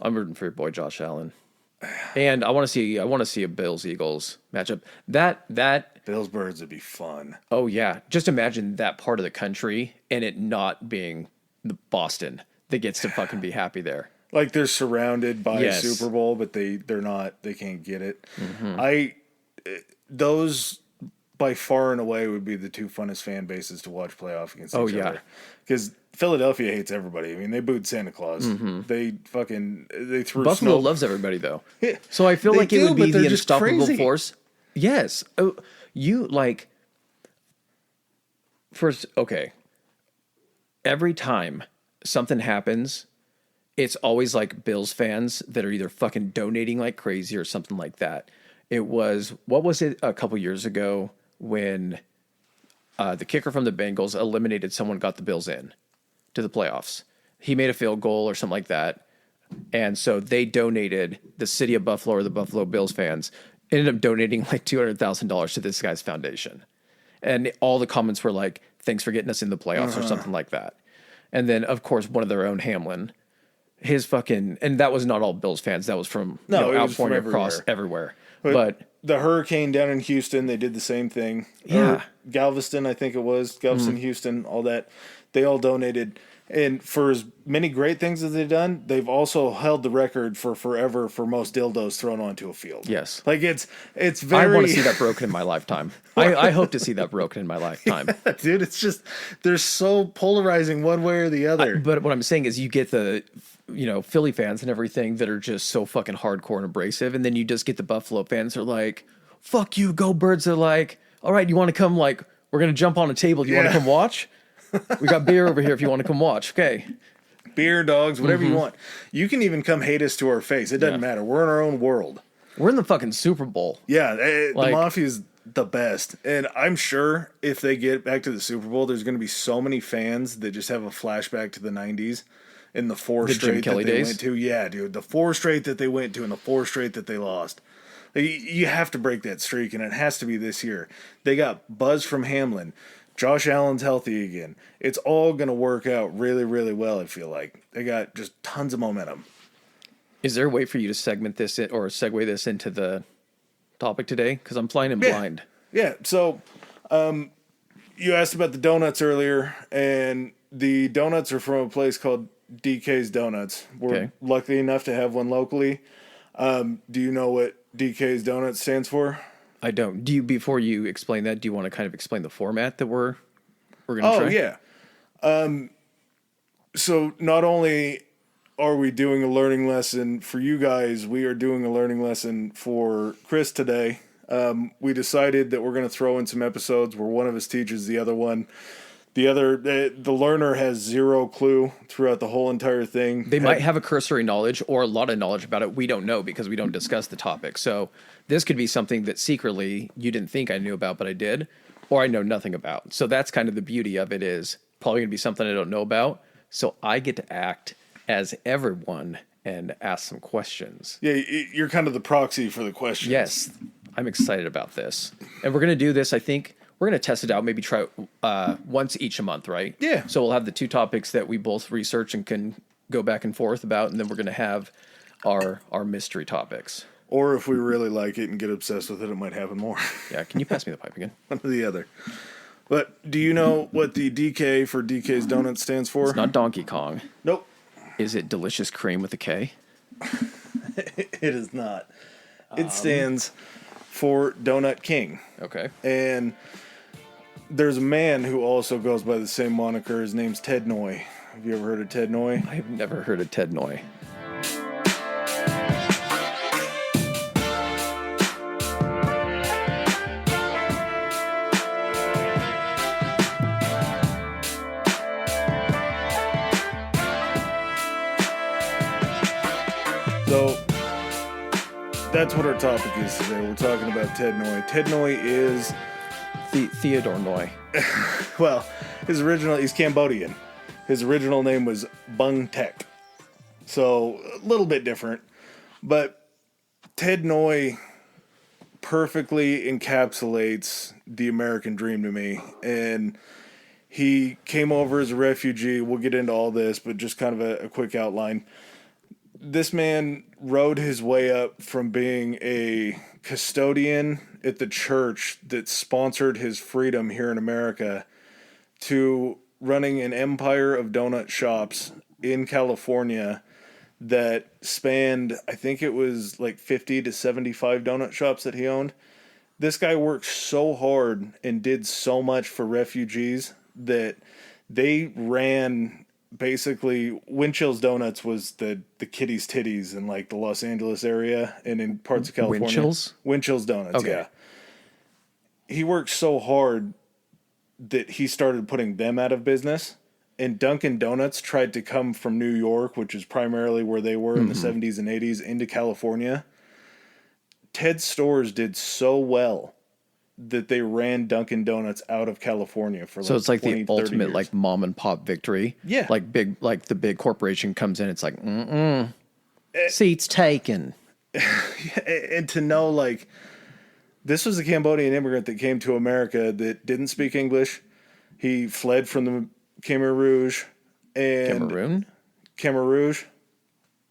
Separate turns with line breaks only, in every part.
I'm rooting for your boy Josh Allen, and I want to see a Bills Eagles matchup. That
Bills Birds would be fun.
oh yeah, just imagine that part of the country and it not being the Boston that gets to fucking be happy there.
Like they're surrounded by
Yes.
Super Bowl, but they're not. They can't get it. I those by far and away would be the two funnest fan bases to watch playoff against each other. Because Philadelphia hates everybody. I mean, they booed Santa Claus. They threw
Buffalo
snow.
loves everybody though, so I feel
They
like it
do,
would
but
be
they're
the
just
unstoppable
crazy.
force. Yes, oh, you like first. Okay, every time something happens, it's always like Bills fans that are either fucking donating like crazy or something like that. What was it a couple years ago when the kicker from the Bengals eliminated someone, got the Bills in to the playoffs. He made a field goal or something like that. And so they donated, the city of Buffalo or the Buffalo Bills fans ended up donating like $200,000 to this guy's foundation. And all the comments were like, thanks for getting us in the playoffs or something like that. And then, of course, one of their own, Hamlin, his fucking, and that was not all Bills fans. That was from
It was from
outpouring across everywhere.
But
But
the hurricane down in Houston, they did the same thing.
Yeah.
Or Galveston, I think it was. Galveston, Houston, all that. They all donated. And for as many great things as they've done, they've also held the record for forever for most dildos thrown onto a field.
yes,
Like it's very...
I want to see that broken in my lifetime. I hope to see that broken in my lifetime.
Dude, it's just, they're so polarizing one way or the other.
But what I'm saying is you get the, Philly fans and everything that are just so fucking hardcore and abrasive. And then you just get the Buffalo fans that are like, fuck you, go Birds. They're like, all right, you want to come, like, we're going to jump on a table. Do you want to come watch? We got beer over here if you want to come watch. Okay.
Beer, dogs, whatever you want. You can even come hate us to our face. It doesn't matter. We're in our own world.
We're in the fucking Super Bowl.
Yeah, the
Like-
Mafia's the best. And I'm sure if they get back to the Super Bowl, there's going to be so many fans that just have a flashback to the 90s and the four
The Jim
straight that
Kelly
they
days?
went to. Yeah, dude, the four straight that they went to and the four straight that they lost. Like, you have to break that streak, and it has to be this year. They got buzz from Hamlin. Josh Allen's healthy again. It's all going to work out really, really well, I feel like. They got just tons of momentum.
Is there a way for you to segment this in, or segue this into the topic today? Because I'm flying in blind.
Yeah, so you asked about the donuts earlier, and the donuts are from a place called DK's Donuts. We're
Okay.
lucky enough to have one locally. Do you know what DK's Donuts stands for?
I don't. Before you explain that, do you want to kind of explain the format that we're going to try?
Oh, yeah. So not only are we doing a learning lesson for you guys, we are doing a learning lesson for Chris today. We decided that we're going to throw in some episodes where one of us teaches the other one. The learner has zero clue throughout the whole entire thing.
They might have a cursory knowledge or a lot of knowledge about it. We don't know because we don't discuss the topic. So this could be something that secretly you didn't think I knew about, but I did, or I know nothing about. So that's kind of the beauty of it, is probably going to be something I don't know about. So I get to act as everyone and ask some questions.
Yeah, you're kind of the proxy for the questions.
Yes, I'm excited about this. And we're going to do this, I think, we're going to test it out, maybe try once each a month, right?
Yeah.
So we'll have the two topics that we both research and can go back and forth about, and then we're going to have our mystery topics.
Or if we really like it and get obsessed with it, it might happen more.
Yeah, can you pass me the pipe again?
One or the other. But do you know what the DK for DK's Donuts stands for?
It's not Donkey Kong.
Nope.
Is it delicious cream with a K?
It is not. It stands for Donut King.
Okay.
And there's a man who also goes by the same moniker. His name's Ted Ngoy. Have you ever heard of Ted Ngoy?
I have never heard of Ted Ngoy.
So that's what our topic is today. We're talking about Ted Ngoy. Ted Ngoy is,
Theodore Ngoy.
well, he's Cambodian. His original name was Bung Tek. So a little bit different. But Ted Ngoy perfectly encapsulates the American dream to me. And he came over as a refugee. We'll get into all this, but just kind of a quick outline. this man rode his way up from being a custodian at the church that sponsored his freedom here in America to running an empire of donut shops in California that spanned, I think it was like 50 to 75 donut shops that he owned. This guy worked so hard and did so much for refugees that they ran basically Winchell's Donuts was the kitty's titties in like the Los Angeles area and in parts of California. Winchell's Donuts, okay. Yeah. He worked so hard that he started putting them out of business. And Dunkin' Donuts tried to come from New York, which is primarily where they were in the 70s and 80s, into California. Ted's stores did so well that they ran Dunkin' Donuts out of California for like 20,
so it's like the ultimate
years.
Like mom and pop victory.
Yeah.
Like the big corporation comes in, it's like, seats taken.
And to know like this was a Cambodian immigrant that came to America that didn't speak English. He fled from the Khmer Rouge and Khmer Rouge.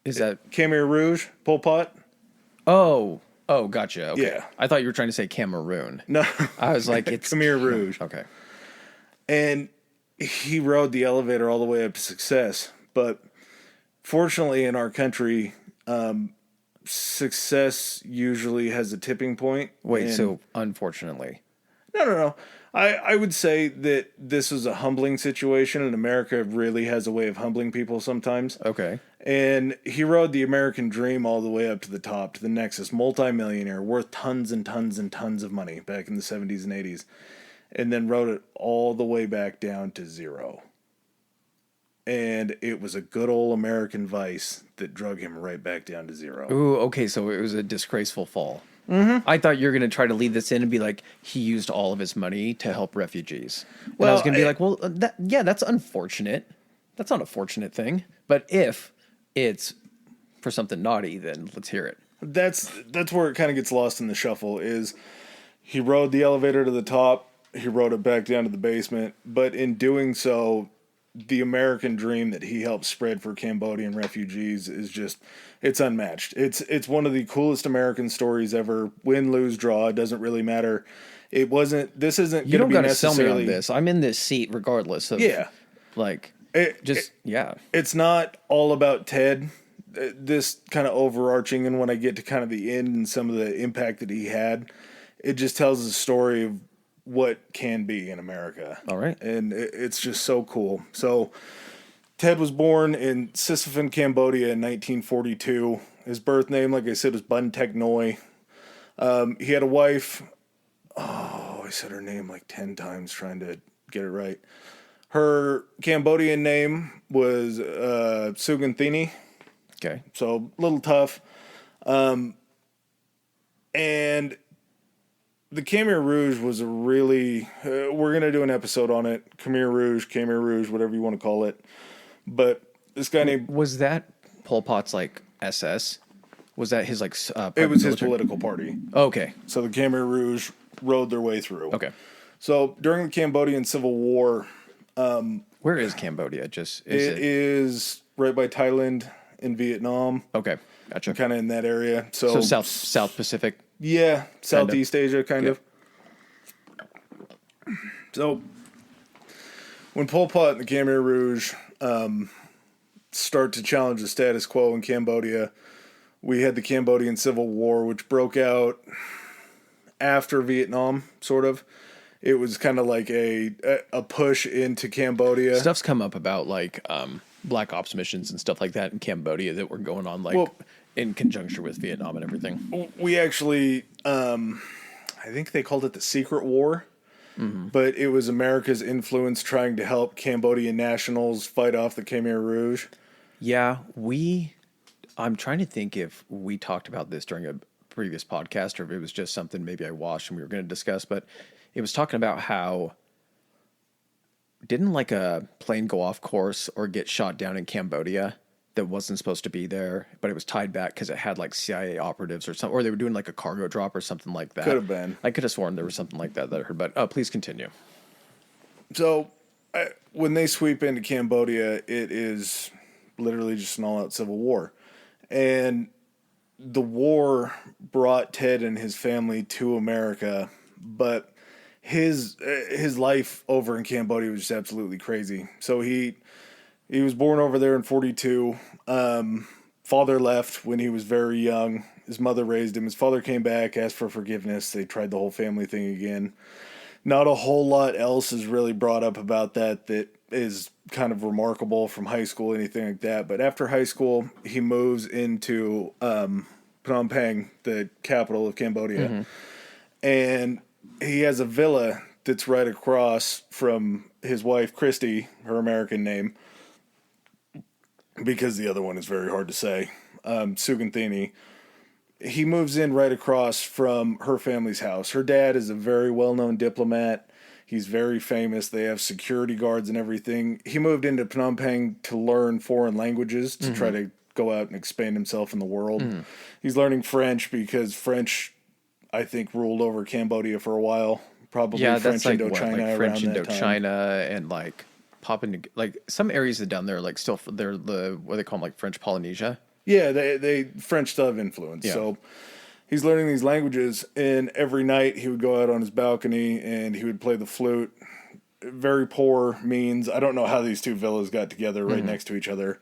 Is that
Khmer Rouge? Pol Pot?
Oh, gotcha. Okay.
Yeah.
I thought you were trying to say Cameroon.
No.
I was like, it's
Khmer Rouge.
Okay.
And he rode the elevator all the way up to success. But fortunately in our country, success usually has a tipping point.
Wait, so unfortunately.
No. I would say that this is a humbling situation, and America really has a way of humbling people sometimes.
Okay.
And he rode the American dream all the way up to the top, to the Nexus, multimillionaire, worth tons and tons and tons of money back in the 70s and 80s, and then rode it all the way back down to zero. And it was a good old American vice that drug him right back down to zero.
Ooh, okay, so it was a disgraceful fall. Mm-hmm. I thought you were going to try to lead this in and be like, he used all of his money to help refugees. And I was going to be like, well, that's unfortunate. That's not a fortunate thing. But if it's for something naughty, then let's hear it.
That's where it kind of gets lost in the shuffle is he rode the elevator to the top. He rode it back down to the basement. But in doing so, the American dream that he helped spread for Cambodian refugees is just, it's unmatched. It's one of the coolest American stories ever. Win, lose, draw, it doesn't really matter. This isn't going to be necessarily... You don't got to sell me on
this. I'm in this seat regardless of...
Yeah.
Like, yeah.
It's not all about Ted. This kind of overarching, and when I get to kind of the end and some of the impact that he had, it just tells the story of what can be in America.
All right.
And it's just so cool. So Ted was born in Sisophon, Cambodia in 1942. His birth name, like I said, was Ted Ngoy. He had a wife. Oh, I said her name like 10 times trying to get it right. Her Cambodian name was Suganthini.
Okay.
So a little tough. And the Khmer Rouge was a really... we're going to do an episode on it. Khmer Rouge, whatever you want to call it. But this guy named...
Was that Pol Pot's, like, SS? Was that his, like...
it was his political party.
Okay.
So the Khmer Rouge rode their way through.
Okay.
So during the Cambodian Civil War...
where is Cambodia? It
is right by Thailand and Vietnam.
Okay. Gotcha.
Kind of in that area. So
South Pacific?
Yeah, Southeast Asia, kind of. So, when Pol Pot and the Khmer Rouge start to challenge the status quo in Cambodia, we had the Cambodian Civil War, which broke out after Vietnam, sort of. It was kind of like a push into Cambodia.
Stuff's come up about, like, Black Ops missions and stuff like that in Cambodia that were going on, like... Well, in conjunction with Vietnam and everything.
We actually, I think they called it the Secret War, but it was America's influence trying to help Cambodian nationals fight off the Khmer Rouge.
Yeah, I'm trying to think if we talked about this during a previous podcast or if it was just something maybe I watched and we were going to discuss, but it was talking about how didn't like a plane go off course or get shot down in Cambodia that wasn't supposed to be there, but it was tied back because it had like CIA operatives or something, or they were doing like a cargo drop or something like that.
Could have been.
I could have sworn there was something like that I heard, but please continue.
So when they sweep into Cambodia, it is literally just an all-out civil war. And the war brought Ted and his family to America, but his life over in Cambodia was just absolutely crazy. So he was born over there in 42. Father left when he was very young. His mother raised him. His father came back, asked for forgiveness. They tried the whole family thing again. Not a whole lot else is really brought up about that is kind of remarkable from high school, anything like that. But after high school, he moves into Phnom Penh, the capital of Cambodia. Mm-hmm. And he has a villa that's right across from his wife, Christy, her American name, because the other one is very hard to say, Suganthini. He moves in right across from her family's house. Her dad is a very well-known diplomat. He's very famous. They have security guards and everything. He moved into Phnom Penh to learn foreign languages, to try to go out and expand himself in the world. He's learning French because French, I think, ruled over Cambodia for a while. Probably French Indochina
like French
around that time.
Indochina and like popping like some areas down there like still they're the what they call them, like French Polynesia.
Yeah, they French still have influence. Yeah. So he's learning these languages, and every night he would go out on his balcony and he would play the flute. Very poor means. I don't know how these two villas got together right next to each other.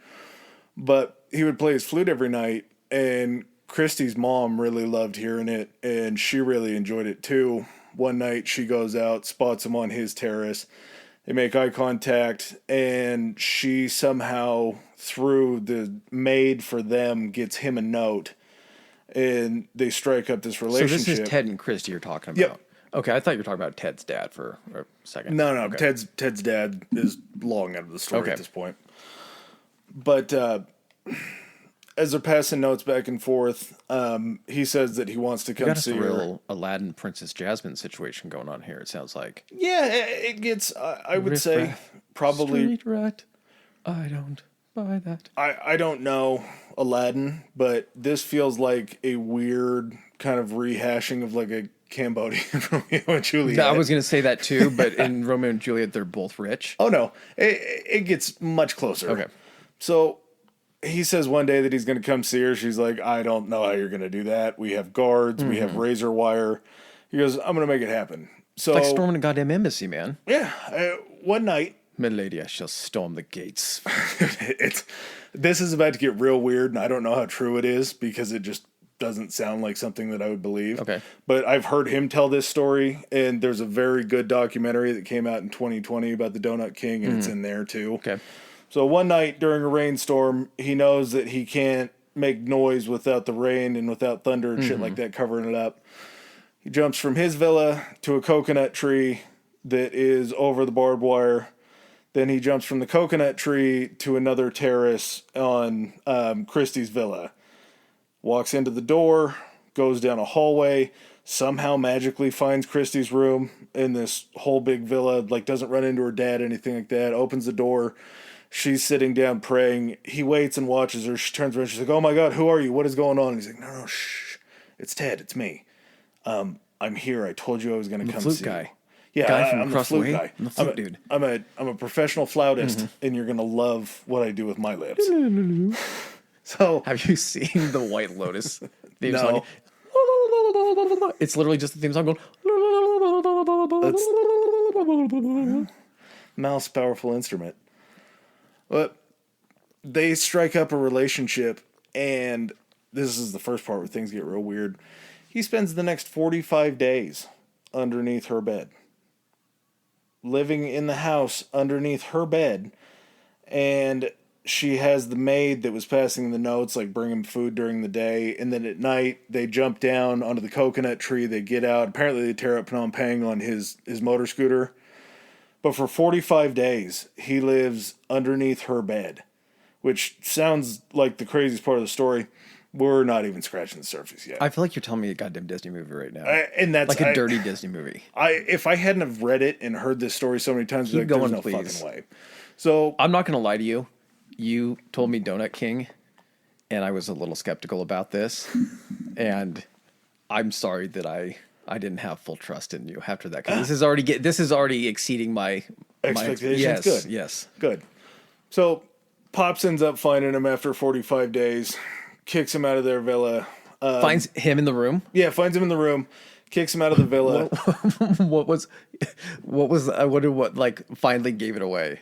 But he would play his flute every night, and Christy's mom really loved hearing it, and she really enjoyed it too. One night she goes out, spots him on his terrace. They make eye contact, and she somehow, through the maid for them, gets him a note, and they strike up this relationship.
So this is Ted and Christy you're talking about?
Yep.
Okay, I thought you were talking about Ted's dad for a second.
No.
Okay.
Ted's dad is long out of the story at this point. But as they're passing notes back and forth, he says that he wants to come see her.
Got a real Aladdin Princess Jasmine situation going on here, it sounds like.
Yeah, it gets, I would say, probably...
Street rat, I don't buy that.
I don't know Aladdin, but this feels like a weird kind of rehashing of like a Cambodian Romeo and Juliet.
I was going to say that too, but in Romeo and Juliet, they're both rich.
Oh, no. It gets much closer.
Okay.
So he says one day that he's going to come see her. She's like, I don't know how you're going to do that. We have guards. We have razor wire. He goes, I'm going to make it happen. So,
like storming a goddamn embassy, man.
Yeah. One night.
Milady, I shall storm the gates.
This is about to get real weird, and I don't know how true it is because it just doesn't sound like something that I would believe.
Okay.
But I've heard him tell this story, and there's a very good documentary that came out in 2020 about the Donut King, and it's in there too.
Okay.
So one night during a rainstorm, he knows that he can't make noise without the rain and without thunder and shit like that covering it up. He jumps from his villa to a coconut tree that is over the barbed wire. Then he jumps from the coconut tree to another terrace on Christie's villa. Walks into the door, goes down a hallway, somehow magically finds Christie's room in this whole big villa, like doesn't run into her dad, anything like that, opens the door. She's sitting down praying. He waits and watches her. She turns around. She's like, oh my God, who are you? What is going on? And he's like, no, shh. It's Ted. It's me. I'm here. I told you I was going to come see you. Yeah,
guy from
I'm
across
the flute
the way?
guy.
I'm the flute dude.
I'm a professional flautist, and you're going to love what I do with my lips. So,
have you seen the White Lotus theme
No.
song? It's literally just the theme song going.
Mouse, powerful instrument. But they strike up a relationship, and this is the first part where things get real weird. He spends the next 45 days underneath her bed, living in the house underneath her bed, and she has the maid that was passing the notes, like bring him food during the day, and then at night they jump down onto the coconut tree, they get out, apparently they tear up Phnom Penh on his motor scooter, but for 45 days he lives underneath her bed, which sounds like the craziest part of the story. We're not even scratching the surface yet.
I feel like you're telling me a goddamn Disney movie right now.
And that's
like a dirty Disney movie.
If I hadn't have read it and heard this story so many times,
Keep
like,
going,
there's no
please.
fucking way. So
I'm not going to lie to you. You told me Donut King, and I was a little skeptical about this. And I'm sorry that I didn't have full trust in you after that. Because this is already exceeding my
expectations.
Yes,
Good.
Yes.
Good. So Pops ends up finding him after 45 days, kicks him out of their villa.
Finds him in the room.
Yeah, finds him in the room, kicks him out of the villa.
I wonder what like finally gave it away.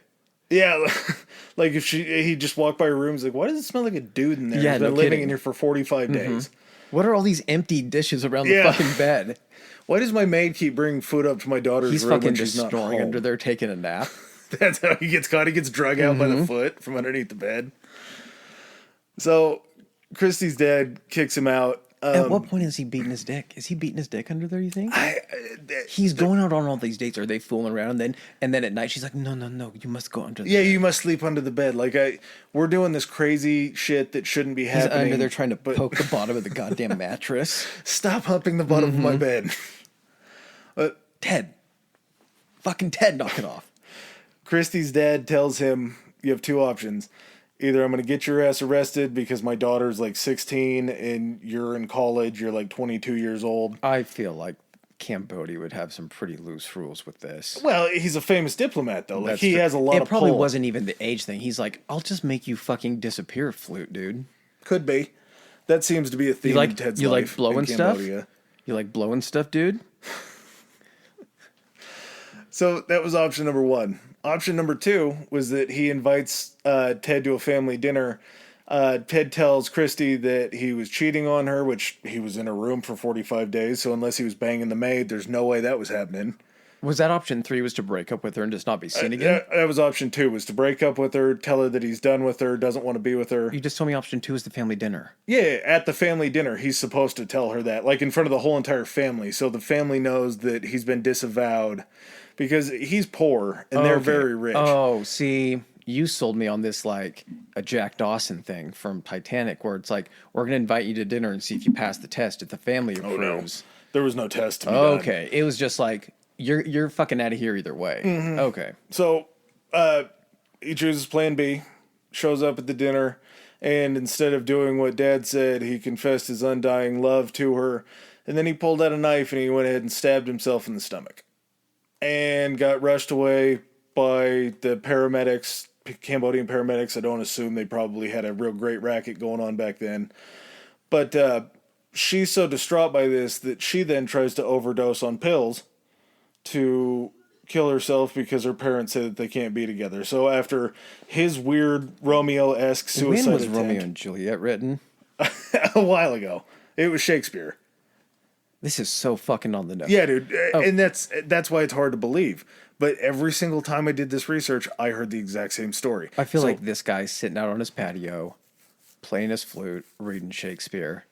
Yeah, like if he just walked by her room, he's like, why does it smell like a dude in there?
Yeah,
He's been
no
living
kidding.
in here for 45 days.
What are all these empty dishes around the fucking bed?
Why does my maid keep bringing food up to my daughter's
He's
room
fucking
when she's
just
not
snoring
home?
under there taking a nap.
That's how he gets caught. He gets dragged out by the foot from underneath the bed. So Christy's dad kicks him out.
At what point is he beating his dick? Is he beating his dick under there, you think? He's going out on all these dates. Are they fooling around? And then at night she's like, no, you must go under the bed.
You must sleep under the bed. Like we're doing this crazy shit that shouldn't be
He's
happening.
under there trying to poke the bottom of the goddamn mattress.
Stop humping the bottom of my bed.
Ted. Fucking Ted, knock it off.
Christy's dad tells him, you have two options. Either I'm going to get your ass arrested because my daughter's like 16 and you're in college, you're like 22 years old.
I feel like Cambodia would have some pretty loose rules with this.
Well, he's a famous diplomat, though. Like,
That's
he
true.
has a lot of
It probably
pull.
wasn't even the age thing. He's like, I'll just make you fucking disappear, flute, dude.
Could be. That seems to be a theme in Ted's
you
life
like blowing
in
stuff?
Cambodia.
You like blowing stuff, dude?
So that was option number one. Option number two was that he invites Ted to a family dinner. Ted tells Christy that he was cheating on her, which he was in a room for 45 days. So unless he was banging the maid, there's no way that was happening.
Was that option 3 was to break up with her and just not be seen again?
That was option two, was to break up with her, tell her that he's done with her, doesn't want to be with her.
You just told me option 2 was the family dinner.
Yeah, at the family dinner, he's supposed to tell her that, like in front of the whole entire family. So the family knows that he's been disavowed because he's poor and they're very rich.
Oh, see, you sold me on this like a Jack Dawson thing from Titanic where it's like, we're going to invite you to dinner and see if you pass the test if the family approves.
No. There was no test to be done.
Okay, it was just like, you're fucking out of here either way.
Mm-hmm.
Okay.
So he chooses plan B, shows up at the dinner, and instead of doing what Dad said, he confessed his undying love to her, and then he pulled out a knife and he went ahead and stabbed himself in the stomach. And got rushed away by the paramedics, Cambodian paramedics. I don't assume they probably had a real great racket going on back then. But she's so distraught by this that she then tries to overdose on pills to kill herself because her parents said that they can't be together. So after his weird Romeo-esque suicide
When was
attempt,
Romeo and Juliet written?
a while ago, it was Shakespeare.
This is so fucking on the nose.
Yeah, dude, and that's why it's hard to believe. But every single time I did this research, I heard the exact same story.
I feel like this guy's sitting out on his patio, playing his flute, reading Shakespeare,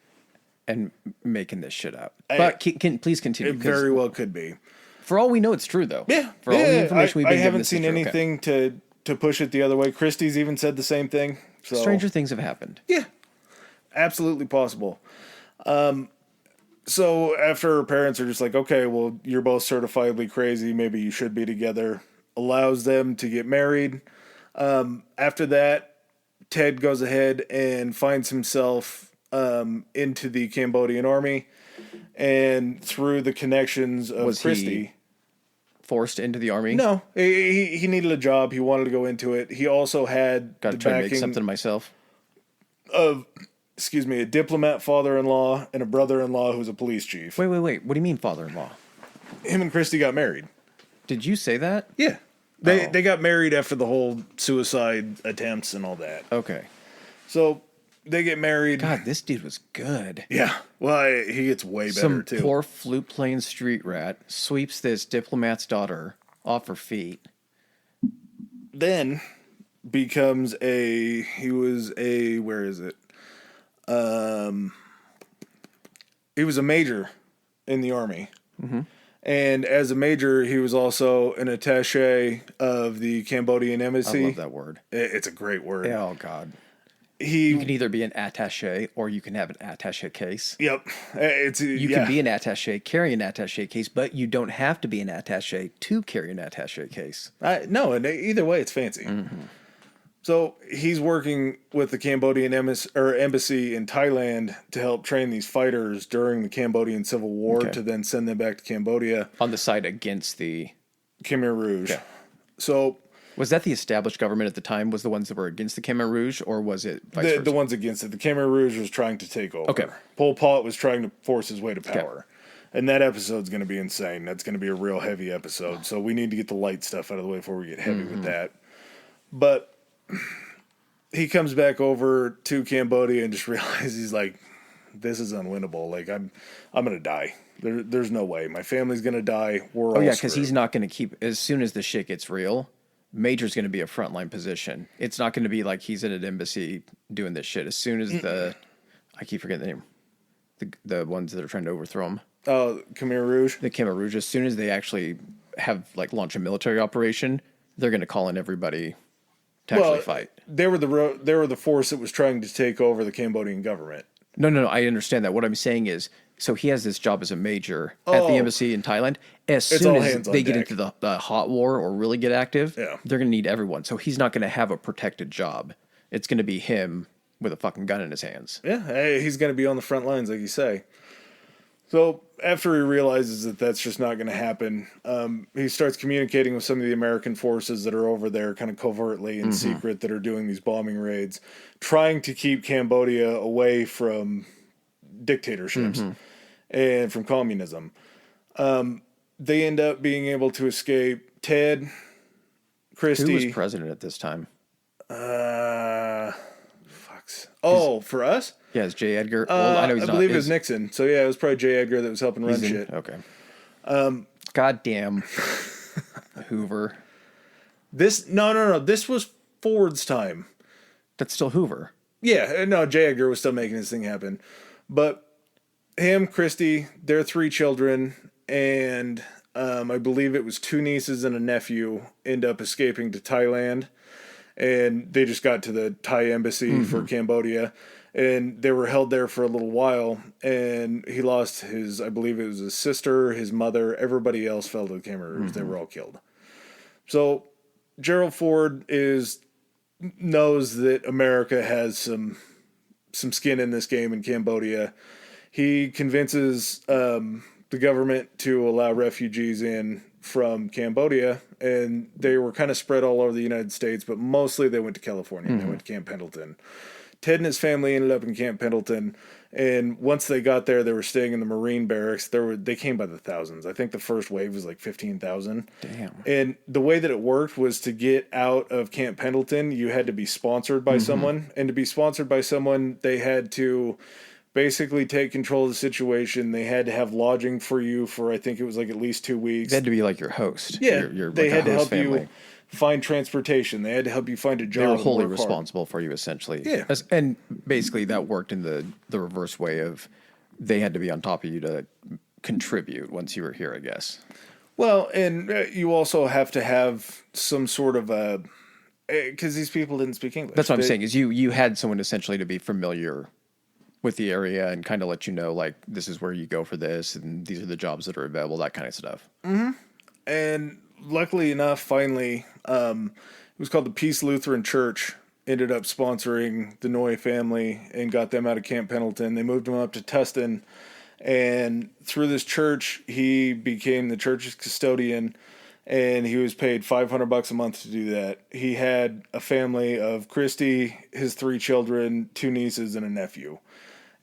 and making this shit up. But please continue.
It very well could be.
For all we know, it's true, though.
Yeah.
For all the information we've been
I
given,
haven't
this is
seen
true.
anything to push it the other way. Christie's even said the same thing. So
Stranger things have happened.
yeah, absolutely possible. So after her parents are just like, okay, well, you're both certifiably crazy. Maybe you should be together. Allows them to get married. After that, Ted goes ahead and finds himself into the Cambodian army. And through the connections of
Was
Christy...
he forced into the army?
No, he needed a job. He wanted to go into it. He also had
Got to
the
try to make
backing
something myself.
of, a diplomat father-in-law and a brother-in-law who's a police chief.
Wait. What do you mean father-in-law?
Him and Christy got married.
Did you say that?
Yeah. They got married after the whole suicide attempts and all that.
Okay.
So they get married.
God, this dude was good.
Yeah. Well, he gets way better,
Some
too.
poor flute-playing street rat sweeps this diplomat's daughter off her feet.
Then becomes where is it? He was a major in the army. Mm-hmm. And as a major, he was also an attaché of the Cambodian embassy.
I love that word.
It's a great word.
Oh, God.
You
You can either be an attaché or you can have an attaché case.
Yep.
You can be an attaché, carry an attaché case, but you don't have to be an attaché to carry an attaché case.
No, and either way, it's fancy. Mm-hmm. So he's working with the Cambodian embassy in Thailand to help train these fighters during the Cambodian Civil War to then send them back to Cambodia.
On the side against the...
Khmer Rouge.
Yeah.
So
Was that the established government at the time was the ones that were against the Khmer Rouge, or was it vice versa?
The ones against it. The Khmer Rouge was trying to take over.
Okay.
Pol Pot was trying to force his way to power. And that episode's going to be insane. That's going to be a real heavy episode. So we need to get the light stuff out of the way before we get heavy with that. But he comes back over to Cambodia and just realizes he's like, this is unwinnable. Like, I'm going to die. There's no way. My family's going to die. We're all
because he's not going to keep, as soon as the shit gets real, Major's going to be a frontline position. It's not going to be like he's in an embassy doing this shit. As soon as I keep forgetting the name, the ones that are trying to overthrow him.
Oh, Khmer Rouge?
The Khmer Rouge, as soon as they actually have, like, launch a military operation, they're going to call in everybody to actually fight.
They were the force that was trying to take over the Cambodian government.
No, I understand that. What I'm saying is, so he has this job as a major at the embassy in Thailand. As soon as they get into the hot war or really get active, they're going to need everyone. So he's not going to have a protected job. It's going to be him with a fucking gun in his hands.
Yeah, he's going to be on the front lines, like you say. So after he realizes that that's just not going to happen, he starts communicating with some of the American forces that are over there kind of covertly in secret that are doing these bombing raids, trying to keep Cambodia away from dictatorships and from communism. They end up being able to escape. Ted, Christie.
Who was president at this time?
For us?
Yeah, it's J. Edgar. Well, I know he's not.
I believe it was Nixon. So yeah, it was probably J. Edgar that was helping run shit.
Okay. Goddamn Hoover.
No. This was Ford's time.
That's still Hoover.
Yeah, no, J. Edgar was still making this thing happen. But him, Christie, their 3 children, and I believe it was 2 nieces and a nephew end up escaping to Thailand. And they just got to the Thai embassy for Cambodia. And they were held there for a little while. And he lost I believe it was his sister, his mother, everybody else fell to the Khmer Rouge. They were all killed. So Gerald Ford knows that America has some skin in this game in Cambodia. He convinces the government to allow refugees in from Cambodia, and they were kind of spread all over the United States, but mostly they went to California. They went to Camp Pendleton. Ted and his family ended up in Camp Pendleton, and once they got there, they were staying in the Marine barracks. They came by the thousands. I think the first wave was like 15,000.
Damn.
And the way that it worked was to get out of Camp Pendleton, you had to be sponsored by someone, and to be sponsored by someone, they had to basically take control of the situation. They had to have lodging for you for, I think it was like at least 2 weeks.
They had to be like your host.
Yeah, they had to help
family.
you find transportation. They had to help you find a job.
They were wholly responsible for you, essentially.
Yeah.
And basically that worked in the reverse way of they had to be on top of you to contribute once you were here, I guess.
Well, and you also have to have some sort of a... Because these people didn't speak English.
That's what I'm saying, is you had someone essentially to be familiar with the area and kind of let you know, like, this is where you go for this, and these are the jobs that are available, that kind of stuff.
And luckily enough, finally, it was called the Peace Lutheran Church, ended up sponsoring the Ngoy family and got them out of Camp Pendleton. They moved them up to Tustin, and through this church, he became the church's custodian, and he was paid $500 a month to do that. He had a family of Christie, his 3 children, 2 nieces, and a nephew.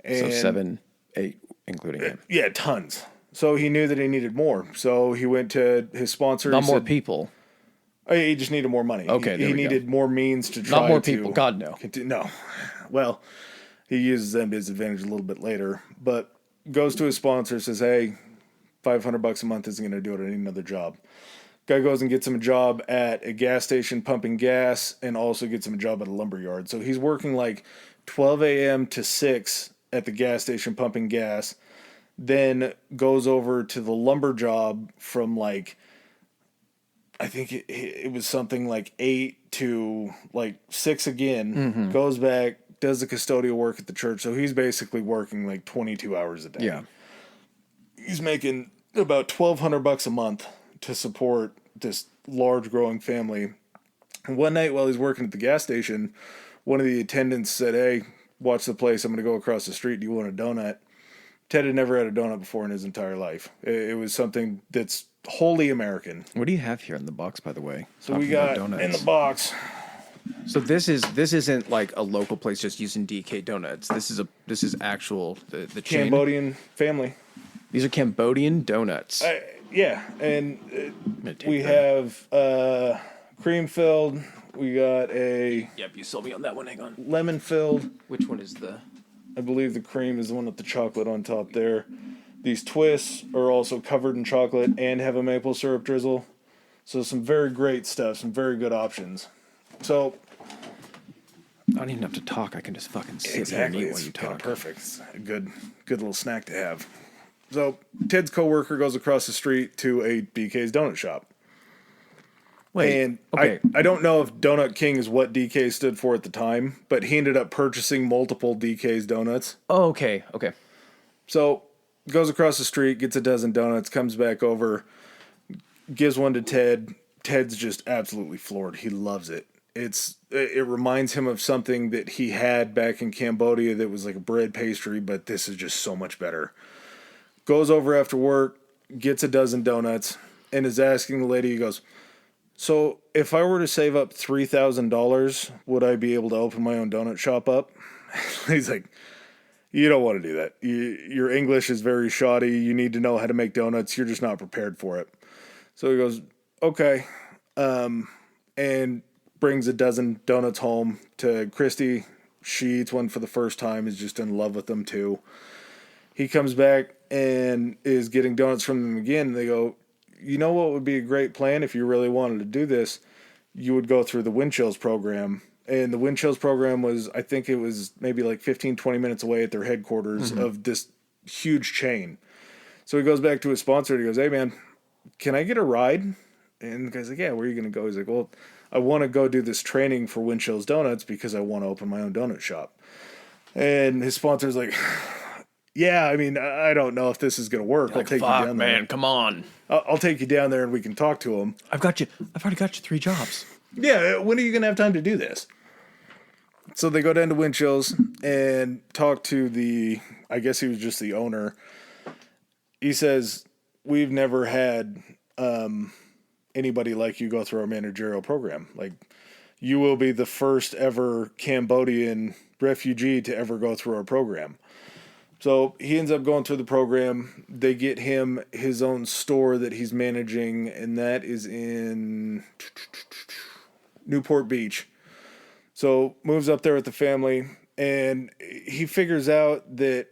And,
so 7, 8, including him.
Yeah, tons. So he knew that he needed more. So he went to his sponsor.
Not more people.
He just needed more money.
Okay,
he needed more means to try.
Not more people. God, no.
No. Well, he uses them to his advantage a little bit later. But goes to his sponsor, says, hey, $500 a month isn't going to do it. I need another job. Guy goes and gets him a job at a gas station pumping gas, and also gets him a job at a lumber yard. So he's working like 12 a.m. to 6 at the gas station pumping gas, then goes over to the lumber job from like, I think it was something like 8 to like 6 again, goes back, does the custodial work at the church. So he's basically working like 22 hours a day.
Yeah.
He's making about $1,200 a month to support this large growing family. And one night while he's working at the gas station, one of the attendants said, hey, watch the place. I'm going to go across the street. Do you want a donut? Ted had never had a donut before in his entire life. It was something that's wholly American.
What do you have here in the box, by the way?
So we got in the box.
So this isn't like a local place just using DK donuts. This is actual the chain.
Cambodian family.
These are Cambodian donuts.
Yeah, and we have cream filled. We got a
Yep, you sold me on that one. Hang on.
lemon filled.
Which one is the?
I believe the cream is the one with the chocolate on top there. These twists are also covered in chocolate and have a maple syrup drizzle. So some very great stuff, some very good options. So
I don't even have to talk. I can just fucking sit here and eat when you talk.
Kind of perfect. It's a good little snack to have. So Ted's coworker goes across the street to a DK's donut shop.
Wait,
and
okay.
I don't know if Donut King is what DK stood for at the time, but he ended up purchasing multiple DK's donuts.
Oh, okay.
So goes across the street, gets a dozen donuts, comes back over, gives one to Ted. Ted's just absolutely floored. He loves it. It reminds him of something that he had back in Cambodia that was like a bread pastry, but this is just so much better. Goes over after work, gets a dozen donuts, and is asking the lady, he goes, so if I were to save up $3,000, would I be able to open my own donut shop up? He's like, you don't want to do that. Your English is very shoddy. You need to know how to make donuts. You're just not prepared for it. So he goes, okay. And brings a dozen donuts home to Christy. She eats one for the first time, is just in love with them too. He comes back and is getting donuts from them again. And they go, you know what would be a great plan if you really wanted to do this? You would go through the Wind Chills program. And the Wind Chills program was, I think it was maybe like 15, 20 minutes away at their headquarters of this huge chain. So he goes back to his sponsor and he goes, hey man, can I get a ride? And the guy's like, yeah, where are you going to go? He's like, well, I want to go do this training for Wind Chills Donuts because I want to open my own donut shop. And his sponsor's like, yeah, I mean, I don't know if this is going to work.
I'll take you down there. Man, come on.
I'll take you down there and we can talk to him.
I've already got you 3 jobs.
Yeah, when are you going to have time to do this? So they go down to Wind Chills and talk to I guess he was just the owner. He says, we've never had anybody like you go through our managerial program. Like, you will be the first ever Cambodian refugee to ever go through our program. So he ends up going through the program. They get him his own store that he's managing, and that is in Newport Beach. So moves up there with the family, and he figures out that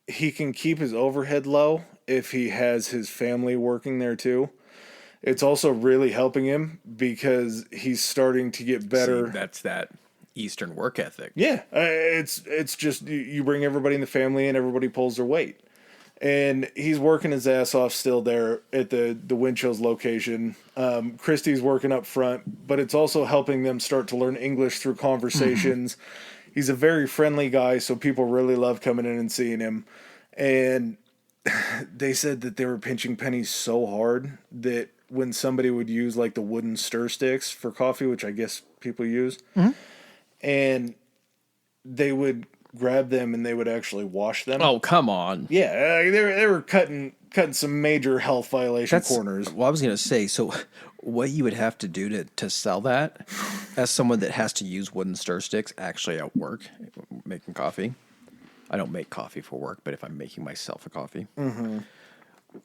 he can keep his overhead low if he has his family working there too. It's also really helping him because he's starting to get better.
See, that's that Eastern work ethic.
Yeah, it's just you bring everybody in the family and everybody pulls their weight. And he's working his ass off still there at the Wind Chills location. Christy's working up front, but it's also helping them start to learn English through conversations. He's a very friendly guy, so people really love coming in and seeing him. And they said that they were pinching pennies so hard that when somebody would use like the wooden stir sticks for coffee, which I guess people use, and they would grab them and they would actually wash them.
Oh, come on.
Yeah, they were cutting some major health violation corners.
Well, I was going to say, so what you would have to do to sell that as someone that has to use wooden stir sticks actually at work making coffee. I don't make coffee for work, but if I'm making myself a coffee.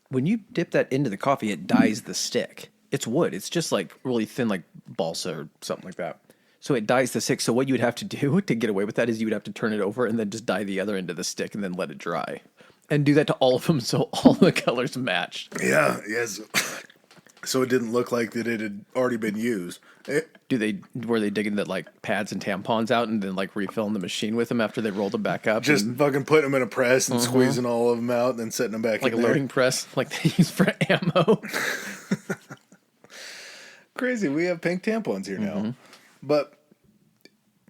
When you dip that into the coffee, it dyes the stick. It's wood. It's just like really thin, like balsa or something like that. So it dyes the stick. So what you would have to do to get away with that is you would have to turn it over and then just dye the other end of the stick and then let it dry. And do that to all of them so all the colors match.
Yeah, yes. So it didn't look like that it had already been used.
Were they digging the like pads and tampons out and then like refilling the machine with them after they rolled them back up?
Just fucking putting them in a press and squeezing all of them out and then setting them back
like
in
a loading press, like they use for ammo.
Crazy. We have pink tampons here now. But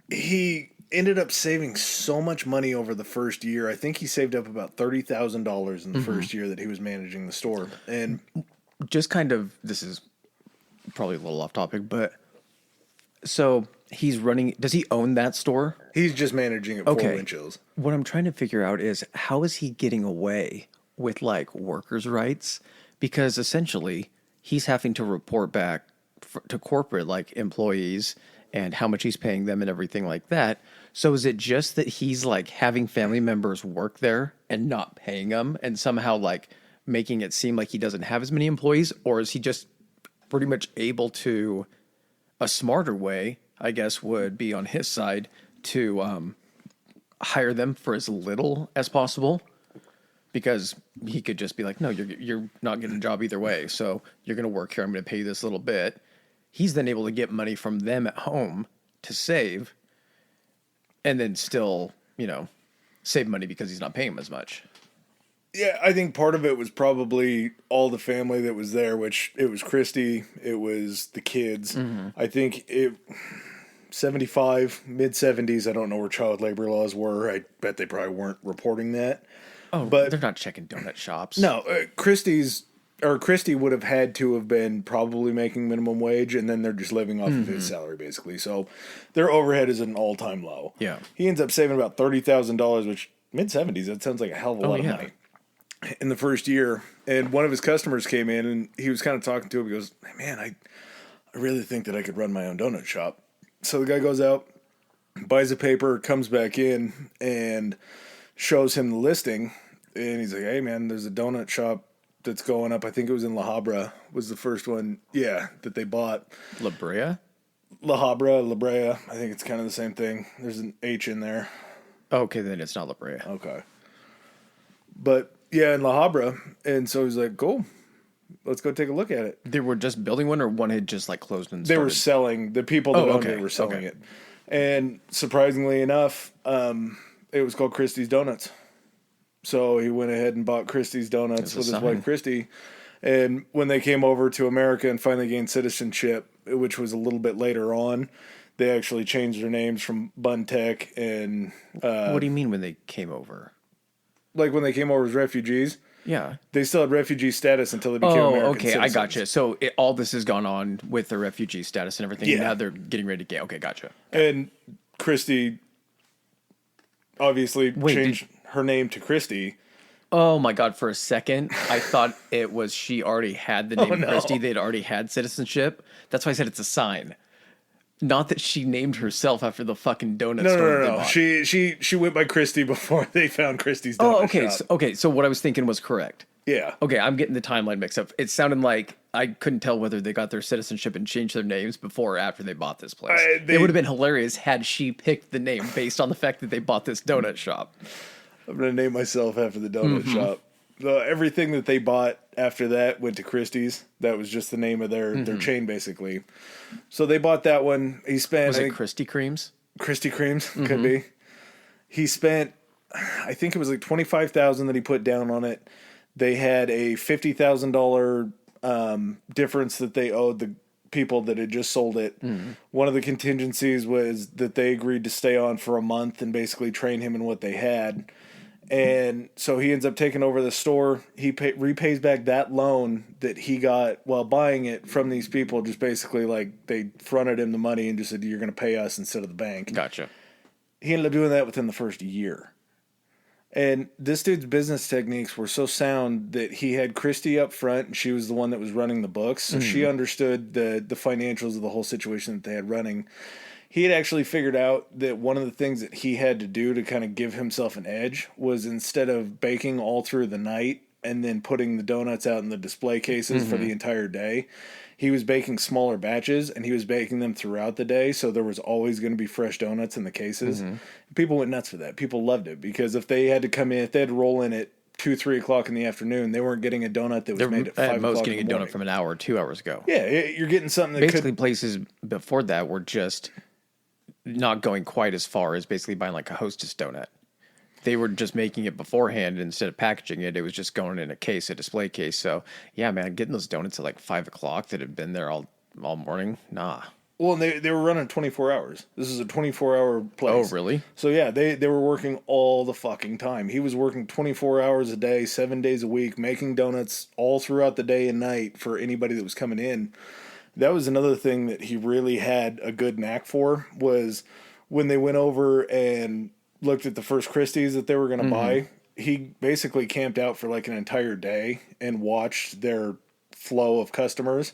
he ended up saving so much money over the first year. I think he saved up about $30,000 in the first year that he was managing the store. And
just kind of, this is probably a little off topic, but so he's running, does he own that store?
He's just managing it for Wind Chills.
What I'm trying to figure out is how is he getting away with like workers' rights? because essentially he's having to report back to corporate like employees and how much he's paying them and everything like that. So is it just that he's like having family members work there and not paying them and somehow like making it seem like he doesn't have as many employees, or is he just pretty much able to, a smarter way, I guess, would be on his side to hire them for as little as possible, because he could just be like, no, you're not getting a job either way, so you're going to work here. I'm going to pay you this little bit. He's then able to get money from them at home to save, and then still, save money because he's not paying them as much.
Yeah, I think part of it was probably all the family that was there, which it was Christy, it was the kids. I think it 75, mid-70s, I don't know where child labor laws were. I bet they probably weren't reporting that.
Oh, but they're not checking donut shops.
No, Christy would have had to have been probably making minimum wage, and then they're just living off of his salary, basically. So their overhead is at an all-time low.
Yeah.
He ends up saving about $30,000, which mid-70s, that sounds like a hell of a lot of money in the first year. And one of his customers came in, and he was kind of talking to him. He goes, man, I really think that I could run my own donut shop. So the guy goes out, buys a paper, comes back in, and shows him the listing. And he's like, hey, man, there's a donut shop that's going up. I think it was in La Habra was the first one, that they bought.
La Brea?
La Habra, La Brea. I think it's kind of the same thing. There's an H in there.
Okay, then it's not La Brea.
Okay. But, yeah, in La Habra. And so he's like, cool. Let's go take a look at it.
They were just building one, or one had just like closed and
started? They were selling. The people that owned it were selling it. And surprisingly enough, it was called Christie's Donuts. So he went ahead and bought Christie's Donuts with his wife, Christy. And when they came over to America and finally gained citizenship, which was a little bit later on, they actually changed their names from Bun Tech and...
what do you mean when they came over?
Like when they came over as refugees?
Yeah.
They still had refugee status until they became American citizens.
I gotcha. So all this has gone on with the refugee status and everything. Yeah. And now they're getting ready to get... Okay, gotcha.
And Christy obviously changed her name to Christy.
Oh my God, for a second, I thought it was she already had the name Christy. They'd already had citizenship. That's why I said it's a sign. Not that she named herself after the fucking donut store.
No. She went by Christy before they found Christy's donut shop.
So what I was thinking was correct.
Yeah.
Okay, I'm getting the timeline mixed up. It sounded like I couldn't tell whether they got their citizenship and changed their names before or after they bought this place. It would have been hilarious had she picked the name based on the fact that they bought this donut shop.
I'm going to name myself after the donut shop. Everything that they bought after that went to Christie's. That was just the name of their chain, basically. So they bought that one. He spent...
Was it Krispy Kremes?
Krispy Kremes, could be. He spent, I think it was like $25,000 that he put down on it. They had a $50,000 difference that they owed the people that had just sold it. One of the contingencies was that they agreed to stay on for a month and basically train him in what they had. And so he ends up taking over the store. He repays back that loan that he got while buying it from these people. Just basically like they fronted him the money and just said, you're going to pay us instead of the bank.
Gotcha.
He ended up doing that within the first year. And this dude's business techniques were so sound that he had Christy up front, and she was the one that was running the books. So she understood the financials of the whole situation that they had running. He had actually figured out that one of the things that he had to do to kind of give himself an edge was, instead of baking all through the night and then putting the donuts out in the display cases for the entire day, he was baking smaller batches, and he was baking them throughout the day, so there was always going to be fresh donuts in the cases. People went nuts for that. People loved it, because if they had to come in, if they had to roll in at 2-3 o'clock in the afternoon, they weren't getting a donut that was made at 5 o'clock.
Most getting a donut from an hour or 2 hours ago.
Yeah, you're getting something that
basically places before that were just not going quite as far as basically buying like a Hostess donut. They were just making it beforehand, and instead of packaging it, it was just going in a case, a display case. So yeah, man, getting those donuts at like 5 o'clock that had been there all morning, nah.
Well, and they were running 24 hours. This is a 24-hour place.
Oh, really?
So yeah, they were working all the fucking time. He was working 24 hours a day, 7 days a week, making donuts all throughout the day and night for anybody that was coming in. That was another thing that he really had a good knack for, was when they went over and looked at the first Christie's that they were going to buy, he basically camped out for like an entire day and watched their flow of customers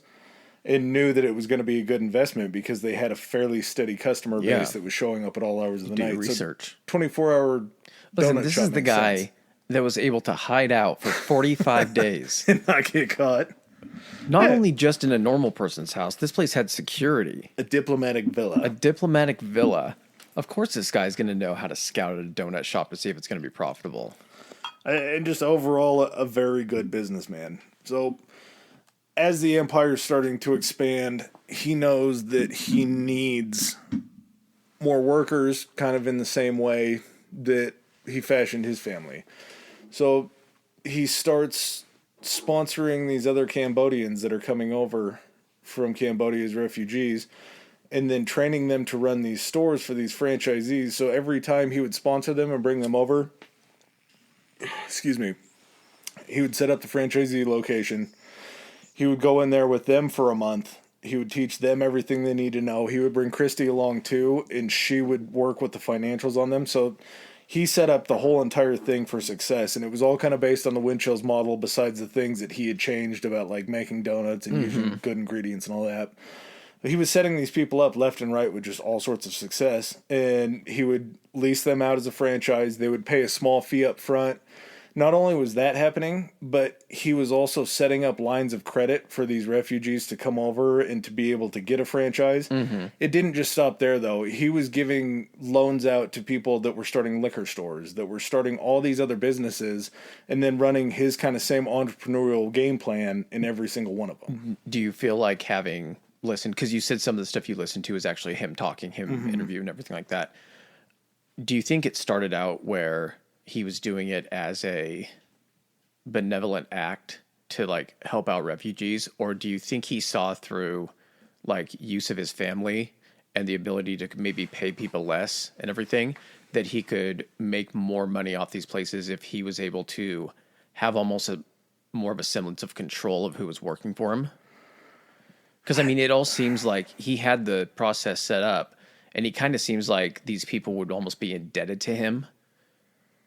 and knew that it was going to be a good investment because they had a fairly steady customer base that was showing up at all hours of the night.
Research.
So 24-hour
Listen,
donut
this
shop
is the
makes
guy
sense.
that was able to hide out for 45 days.
And not get caught.
Not only just in a normal person's house, this place had security.
A diplomatic villa.
A diplomatic villa. Of course, this guy's going to know how to scout at a donut shop to see if it's going to be profitable.
And just overall, a very good businessman. So, as the empire's starting to expand, he knows that he needs more workers, kind of in the same way that he fashioned his family. So, he starts sponsoring these other Cambodians that are coming over from Cambodia's refugees, and then training them to run these stores for these franchisees. So every time he would sponsor them and bring them over, he would set up the franchisee location. He would go in there with them for a month. He would teach them everything they need to know. He would bring Christy along too, and she would work with the financials on them. So he set up the whole entire thing for success, and it was all kind of based on the Winchell's model besides the things that he had changed about like making donuts and using good ingredients and all that. But he was setting these people up left and right with just all sorts of success, and he would lease them out as a franchise. They would pay a small fee up front. Not only was that happening, but he was also setting up lines of credit for these refugees to come over and to be able to get a franchise. It didn't just stop there, though. He was giving loans out to people that were starting liquor stores, that were starting all these other businesses, and then running his kind of same entrepreneurial game plan in every single one of them.
Do you feel like having listened, because you said some of the stuff you listened to is actually him talking, him interview and everything like that. Do you think it started out where he was doing it as a benevolent act to like help out refugees, or do you think he saw through like use of his family and the ability to maybe pay people less and everything, that he could make more money off these places if he was able to have almost a more of a semblance of control of who was working for him? Because, I mean, it all seems like he had the process set up, and he kind of seems like these people would almost be indebted to him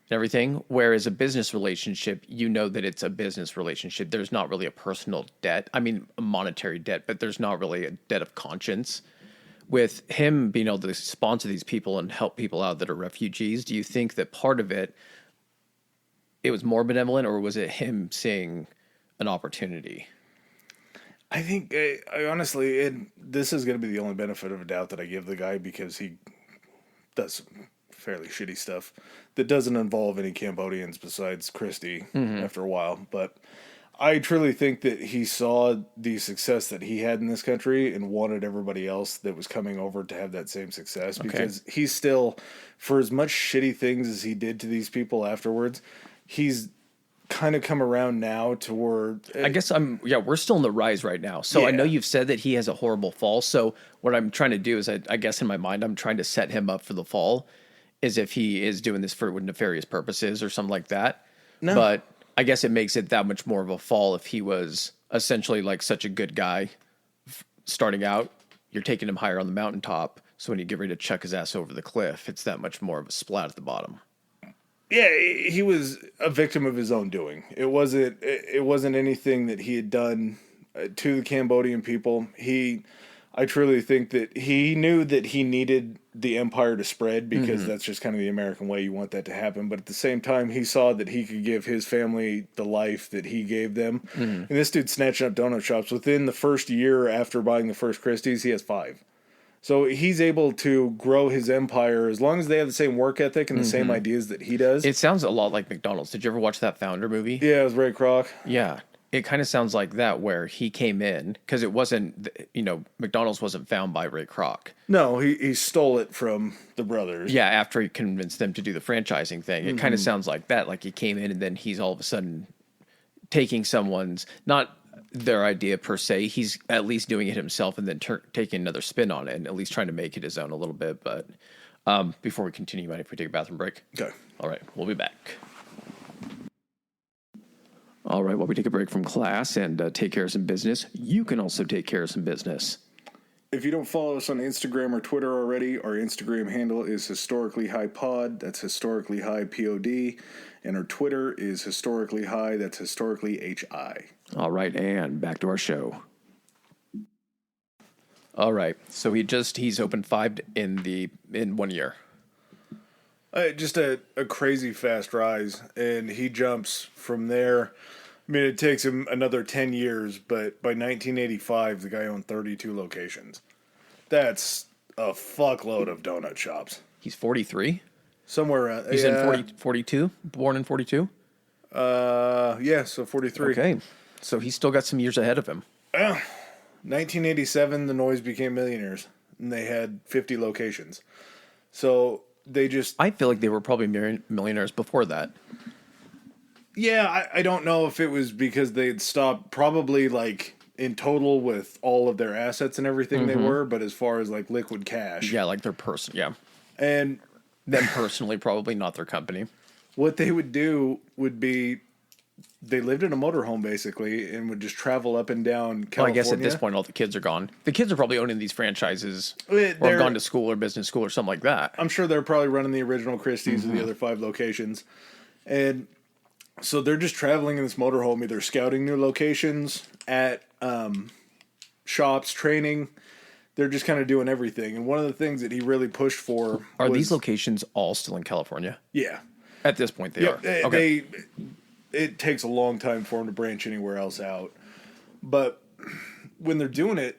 and everything. Whereas a business relationship, you know that it's a business relationship. There's not really a personal debt. I mean, a monetary debt, but there's not really a debt of conscience. With him being able to sponsor these people and help people out that are refugees, do you think that part of it was more benevolent, or was it him seeing an opportunity?
I think, I honestly, this is going to be the only benefit of a doubt that I give the guy, because he does some fairly shitty stuff that doesn't involve any Cambodians besides Christy after a while. But I truly think that he saw the success that he had in this country and wanted everybody else that was coming over to have that same success, because he's still, for as much shitty things as he did to these people afterwards, he's kind of come around now to where
I guess we're still in the rise right now. So I know you've said that he has a horrible fall. So what I'm trying to do is I guess in my mind, I'm trying to set him up for the fall, as if he is doing this for nefarious purposes or something like that. No. But I guess it makes it that much more of a fall if he was essentially like such a good guy starting out. You're taking him higher on the mountaintop. So when you get ready to chuck his ass over the cliff, it's that much more of a splat at the bottom.
Yeah, he was a victim of his own doing. It wasn't anything that he had done to the Cambodian people. I truly think that he knew that he needed the empire to spread, because that's just kind of the American way. You want that to happen. But at the same time, he saw that he could give his family the life that he gave them. And this dude's snatching up donut shops. Within the first year after buying the first Christie's, he has 5. So he's able to grow his empire as long as they have the same work ethic and the same ideas that he does.
It sounds a lot like McDonald's. Did you ever watch that Founder movie?
Yeah, it was Ray Kroc.
Yeah. It kind of sounds like that, where he came in, because it wasn't, McDonald's wasn't found by Ray Kroc.
No, he stole it from the brothers.
Yeah, after he convinced them to do the franchising thing. It kind of sounds like that. Like he came in and then he's all of a sudden taking someone's, not their idea per se, he's at least doing it himself and then taking another spin on it and at least trying to make it his own a little bit. But before we continue, mind if we take a bathroom break?
Okay.
All right, we'll be back. All right, while we take a break from class and take care of some business, you can also take care of some business.
If you don't follow us on Instagram or Twitter already, our Instagram handle is Historically High Pod. That's Historically High POD. And our Twitter is Historically High. That's Historically HI.
All right, and back to our show. All right, so he's opened 5 in 1 year.
Just a crazy fast rise, and he jumps from there. I mean, it takes him another 10 years, but by 1985, the guy owned 32 locations. That's a fuckload of donut shops.
He's 43?
Somewhere around.
He's in 42? Born in 42?
Yeah, so 43.
Okay, so he's still got some years ahead of him.
1987, the Noise became millionaires, and they had 50 locations. So they just...
I feel like they were probably millionaires before that.
Yeah, I don't know if it was because they'd stopped, probably like in total with all of their assets and everything they were, but as far as like liquid cash.
Yeah, like their person, yeah.
And
them personally, probably not their company.
What they would do would be they lived in a motorhome basically and would just travel up and down California.
Well, I guess at this point all the kids are gone. The kids are probably owning these franchises or have gone to school or business school or something like that.
I'm sure they're probably running the original Christie's or the other 5 locations. And so they're just traveling in this motorhome, either scouting new locations, at shops, training. They're just kind of doing everything. And one of the things that he really pushed for
Are these locations all still in California?
Yeah.
At this point, they are.
Okay. It takes a long time for them to branch anywhere else out. But when they're doing it,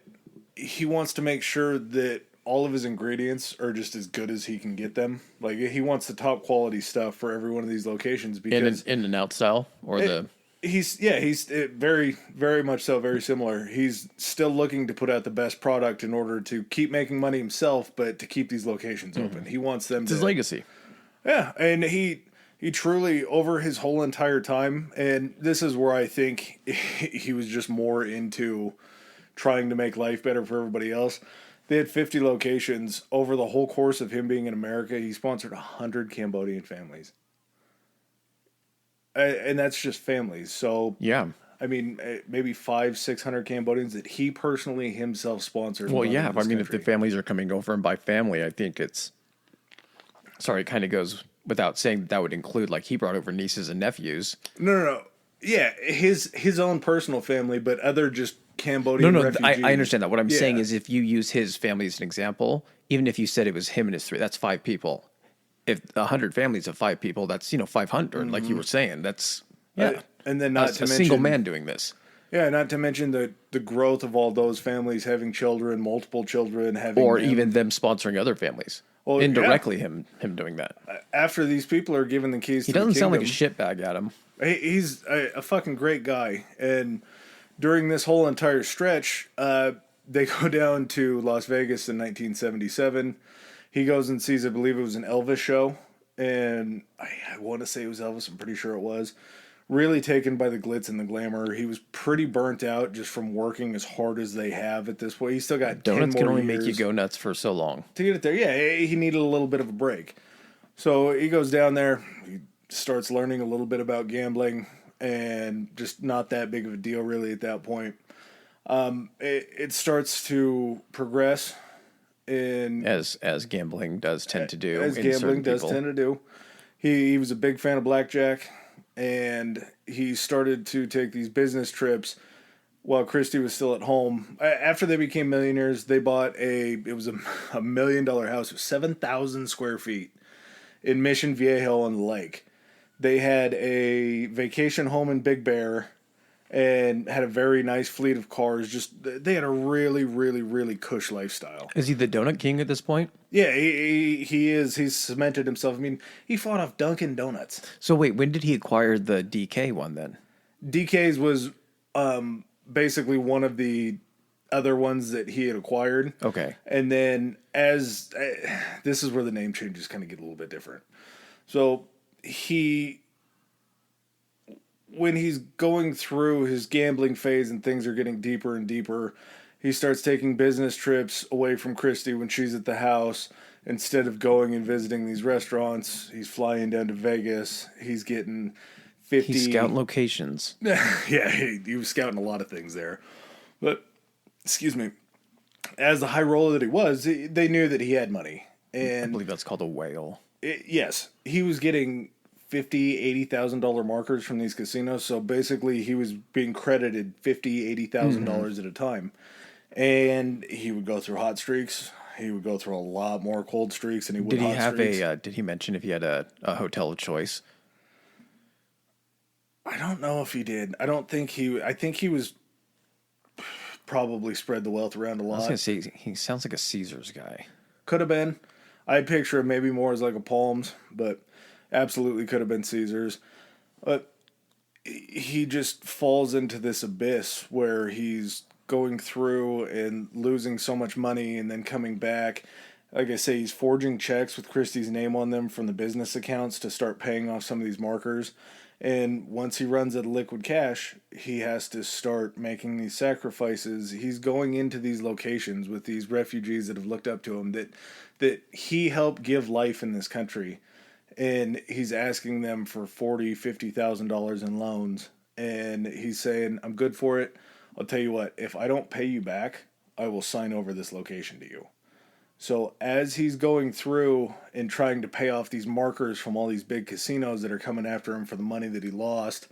he wants to make sure that all of his ingredients are just as good as he can get them. Like, he wants the top quality stuff for every one of these locations. Because
in and out style? Or
he's very, very much so, very similar. He's still looking to put out the best product in order to keep making money himself, but to keep these locations open. He wants them to...
It's his legacy.
Yeah, and he truly, over his whole entire time, and this is where I think he was just more into trying to make life better for everybody else. They had 50 locations. Over the whole course of him being in America, he sponsored 100 Cambodian families. And that's just families. So,
yeah.
I mean, maybe 500-600 Cambodians that he personally himself sponsored.
Well, yeah. I mean, if the families are coming over, and by family, I think it's... Sorry, it kind of goes without saying that would include, like, he brought over nieces and nephews.
No. Yeah, his own personal family, but other just Cambodian refugees.
I understand that. What I'm saying is if you use his family as an example, even if you said it was him and his 3, that's 5 people. If 100 families of 5 people, that's, 500, like you were saying. That's,
and then not to
a
mention...
single man doing this.
Yeah, not to mention the growth of all those families having children, multiple children, having...
Or even them sponsoring other families. Well, indirectly him doing that.
After these people are given the keys to the kingdom...
He doesn't sound like a shitbag, Adam.
He's a fucking great guy. And during this whole entire stretch, they go down to Las Vegas in 1977. He goes and sees, I believe it was an Elvis show. And I want to say it was Elvis. I'm pretty sure it was. Really taken by the glitz and the glamour. He was pretty burnt out just from working as hard as they have at this point. He's still got 10 more
Donuts can only
years
make you go nuts for so long.
to get it there. Yeah, he needed a little bit of a break. So he goes down there. He starts learning a little bit about gambling and just not that big of a deal really at that point. It starts to progress in...
As gambling does tend to do.
As gambling does tend to do. He was a big fan of blackjack. And he started to take these business trips while Christie was still at home. After they became millionaires, they bought a $1 million house of 7,000 square feet in Mission Viejo on the lake. They had a vacation home in Big Bear and had a very nice fleet of cars. They had a really, really, really cush lifestyle.
Is he the donut king at this point?
Yeah, he is. He's cemented himself. I mean, he fought off Dunkin' Donuts.
So wait, when did he acquire the DK one then?
DK's was basically one of the other ones that he had acquired.
Okay.
And then this is where the name changes kind of get a little bit different. So when he's going through his gambling phase and things are getting deeper and deeper, he starts taking business trips away from Christy when she's at the house. Instead of going and visiting these restaurants, he's flying down to Vegas. He's getting 50...
He's scouting locations.
Yeah, he was scouting a lot of things there. But, excuse me. as the high roller that he was, they knew that he had money.
I
And
believe that's called a whale.
yes, he was getting $50,000, $80,000 markers from these casinos. So basically, he was being credited $50,000, $80,000 at a time. And he would go through hot streaks. He would go through a lot more cold streaks than he would
Did he
hot
have
streaks.
did he mention if he had a hotel of choice?
I don't know if he did. I don't think he. I think he was probably spread the wealth around a
I was
lot.
gonna say he sounds like a Caesars guy.
Could have been. I picture him maybe more as like a Palms, but absolutely could have been Caesars. But he just falls into this abyss where he's going through and losing so much money and then coming back. Like I say, he's forging checks with Christie's name on them from the business accounts to start paying off some of these markers. And once he runs out of liquid cash, he has to start making these sacrifices. He's going into these locations with these refugees that have looked up to him, that he helped give life in this country. And he's asking them for $40,000, $50,000 in loans. And he's saying, I'm good for it. I'll tell you what, if I don't pay you back, I will sign over this location to you. So as he's going through and trying to pay off these markers from all these big casinos that are coming after him for the money that he lost,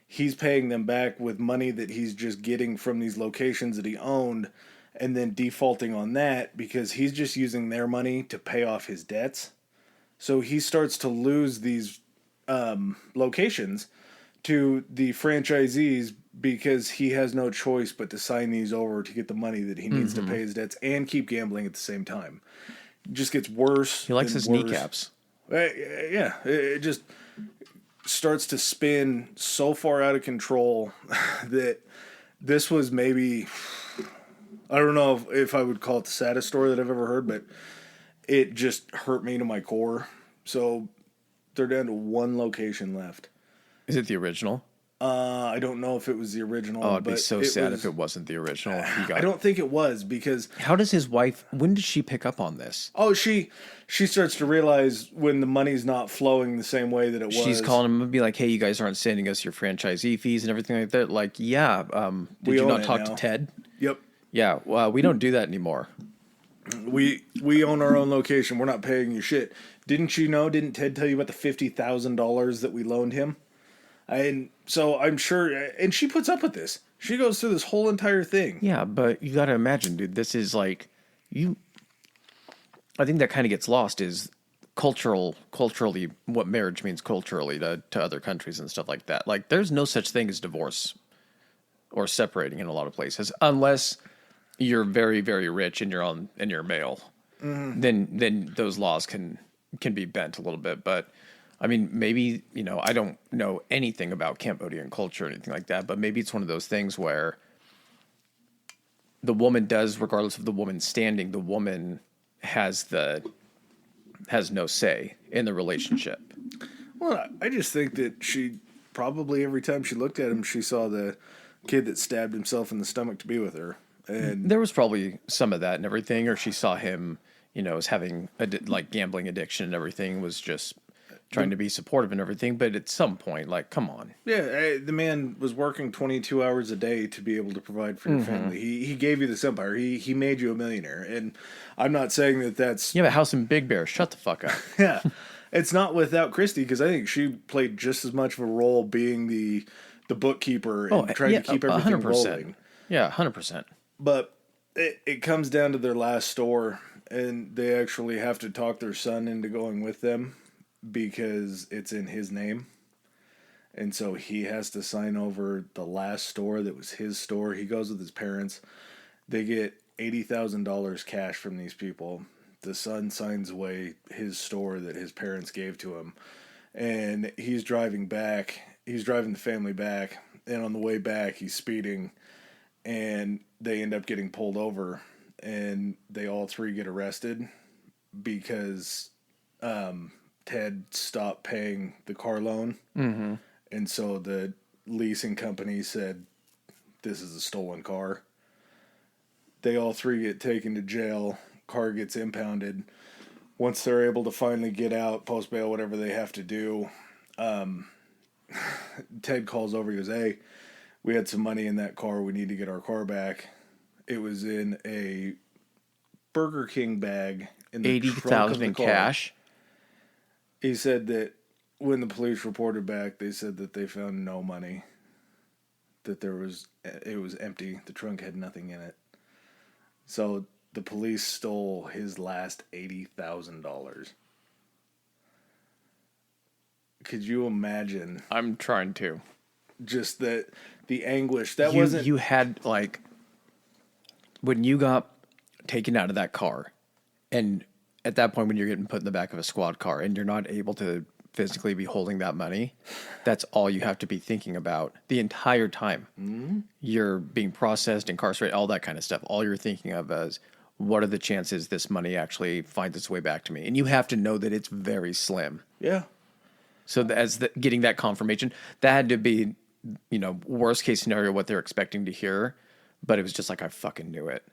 he's paying them back with money that he's just getting from these locations that he owned, and then defaulting on that because he's just using their money to pay off his debts. So he starts to lose these locations to the franchisees because he has no choice but to sign these over to get the money that he needs to pay his debts and keep gambling at the same time. It just gets worse.
He likes his
worse.
kneecaps.
Yeah, it just starts to spin so far out of control that this was maybe, I don't know if I would call it the saddest story that I've ever heard, but it just hurt me to my core. So they're down to one location left.
Is it the original?
I don't know if it was the original.
Oh, it'd be
but
so sad if it wasn't the original.
I don't think it was because.
How does his wife? When did she pick up on this?
Oh, she starts to realize when the money's not flowing the same way that it was.
She's calling him and be like, "Hey, you guys aren't sending us your franchisee fees and everything like that." Like, yeah, did you not talk to Ted?
Yep.
Yeah, well, we don't do that anymore.
We own our own location. We're not paying you shit. Didn't you know? Didn't Ted tell you about the $50,000 that we loaned him? And so I'm sure, and she puts up with this. She goes through this whole entire thing.
Yeah, but you got to imagine, dude, this is like, I think that kind of gets lost is culturally, what marriage means culturally to other countries and stuff like that. Like, there's no such thing as divorce or separating in a lot of places, unless you're very, very rich and you're male. Mm-hmm. Then those laws can be bent a little bit, but I mean, maybe, I don't know anything about Cambodian culture or anything like that, but maybe it's one of those things where the woman does, regardless of the woman's standing, the woman has no say in the relationship.
Well, I just think that she probably every time she looked at him, she saw the kid that stabbed himself in the stomach to be with her. And
there was probably some of that and everything, or she saw him, as having like gambling addiction and everything, was just trying to be supportive and everything, but at some point, like, come on.
Yeah, the man was working 22 hours a day to be able to provide for your family. He gave you this empire. He made you a millionaire. And I'm not saying that that's...
You have a house in Big Bear. Shut the fuck up.
Yeah. It's not without Christy, because I think she played just as much of a role being the bookkeeper and trying to keep everything
100%.
rolling.
Yeah, 100%.
But it comes down to their last store, and they actually have to talk their son into going with them, because it's in his name. And so he has to sign over the last store that was his store. He goes with his parents. They get $80,000 cash from these people. The son signs away his store that his parents gave to him. And he's driving back. He's driving the family back. And on the way back, he's speeding. And they end up getting pulled over. And they all three get arrested because... Ted stopped paying the car loan. Mm-hmm. And so the leasing company said, this is a stolen car. They all three get taken to jail. Car gets impounded. Once they're able to finally get out, post bail, whatever they have to do, Ted calls over. He goes, hey, we had some money in that car. We need to get our car back. It was in a Burger King bag in the trunk of
80,000
the
in
car.
cash.
He said that when the police reported back, they said that they found no money. That it was empty. The trunk had nothing in it. So the police stole his last $80,000. Could you imagine?
I'm trying to.
Just that the anguish. That wasn't.
You had, like, when you got taken out of that car, and at that point when you're getting put in the back of a squad car and you're not able to physically be holding that money, that's all you have to be thinking about the entire time. Mm-hmm. You're being processed, incarcerated, all that kind of stuff. All you're thinking of is, what are the chances this money actually finds its way back to me? And you have to know that it's very slim.
Yeah.
So getting that confirmation, that had to be, worst case scenario, what they're expecting to hear. But it was just like, I fucking knew it.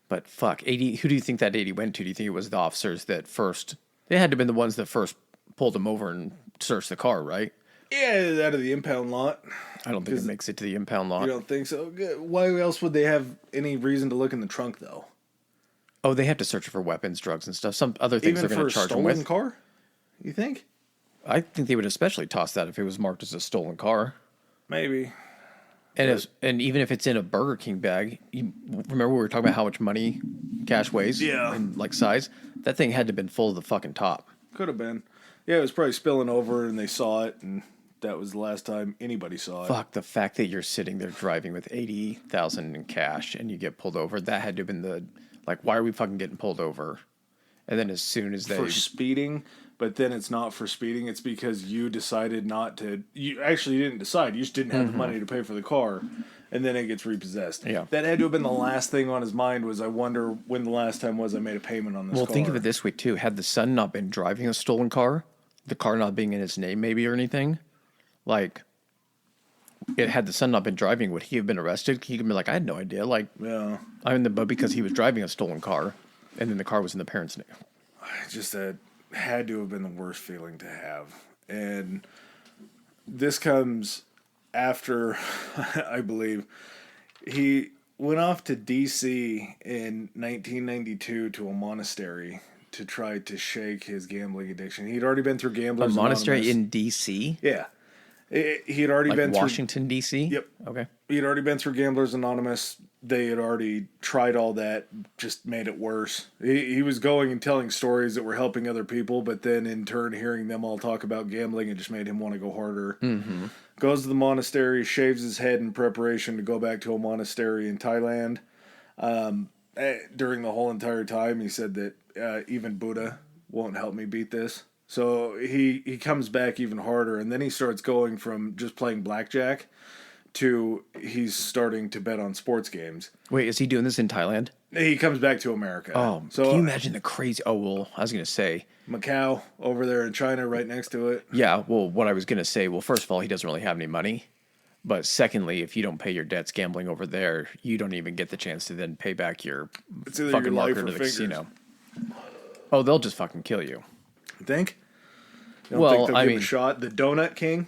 But fuck, 80, who do you think that 80 went to? Do you think it was the officers that first, they had to have been the ones that first pulled him over and searched the car, right?
Yeah, out of the impound lot.
I don't think it makes it to the impound lot.
You don't think so? Why else would they have any reason to look in the trunk, though?
Oh, they have to search for weapons, drugs, and stuff. Some other things
Even
they're going to charge them with.
Even for a stolen car? You think?
I think they would especially toss that if it was marked as a stolen car.
Maybe.
And even if it's in a Burger King bag, you remember we were talking about how much money cash weighs?
Yeah.
And like size? That thing had to have been full to the fucking top.
Could have been. Yeah, it was probably spilling over and they saw it, and that was the last time anybody saw it.
Fuck, the fact that you're sitting there driving with 80,000 in cash and you get pulled over, that had to have been why are we fucking getting pulled over? And then as soon as
For speeding, but then it's not for speeding, it's because you decided not to, you actually didn't decide, you just didn't have the money to pay for the car, and then it gets repossessed.
Yeah.
That had to have been the last thing on his mind was, I wonder when the last time was I made a payment on this car.
Well, think of it this way, too. Had the son not been driving a stolen car, the car not being in his name maybe or anything, had the son not been driving, would he have been arrested? He could be like, I had no idea.
Yeah.
But because he was driving a stolen car, and then the car was in the parents' name.
Just that had to have been the worst feeling to have. And this comes after, I believe, he went off to D.C. in 1992 to a monastery to try to shake his gambling addiction. He'd already been through Gamblers Anonymous.
A monastery in D.C.?
Yeah. He had already been
Washington, D.C.?
Yep.
Okay.
He had already been through Gamblers Anonymous. They had already tried all that, just made it worse. He was going and telling stories that were helping other people, but then in turn hearing them all talk about gambling, it just made him want to go harder.
Mm-hmm.
Goes to the monastery, shaves his head in preparation to go back to a monastery in Thailand. During the whole entire time, he said that even Buddha won't help me beat this. So he comes back even harder, and then he starts going from just playing blackjack to he's starting to bet on sports games.
Wait, is he doing this in Thailand?
He comes back to America.
Oh,
so
can you imagine the crazy... Oh, well, I was going to say...
Macau, over there in China, right next to it.
Yeah, well, what I was going to say, well, first of all, he doesn't really have any money. But secondly, if you don't pay your debts gambling over there, you don't even get the chance to then pay back your fucking marker to the casino. Oh, they'll just fucking kill you.
You think? You don't think they'll give a shot? The Donut King?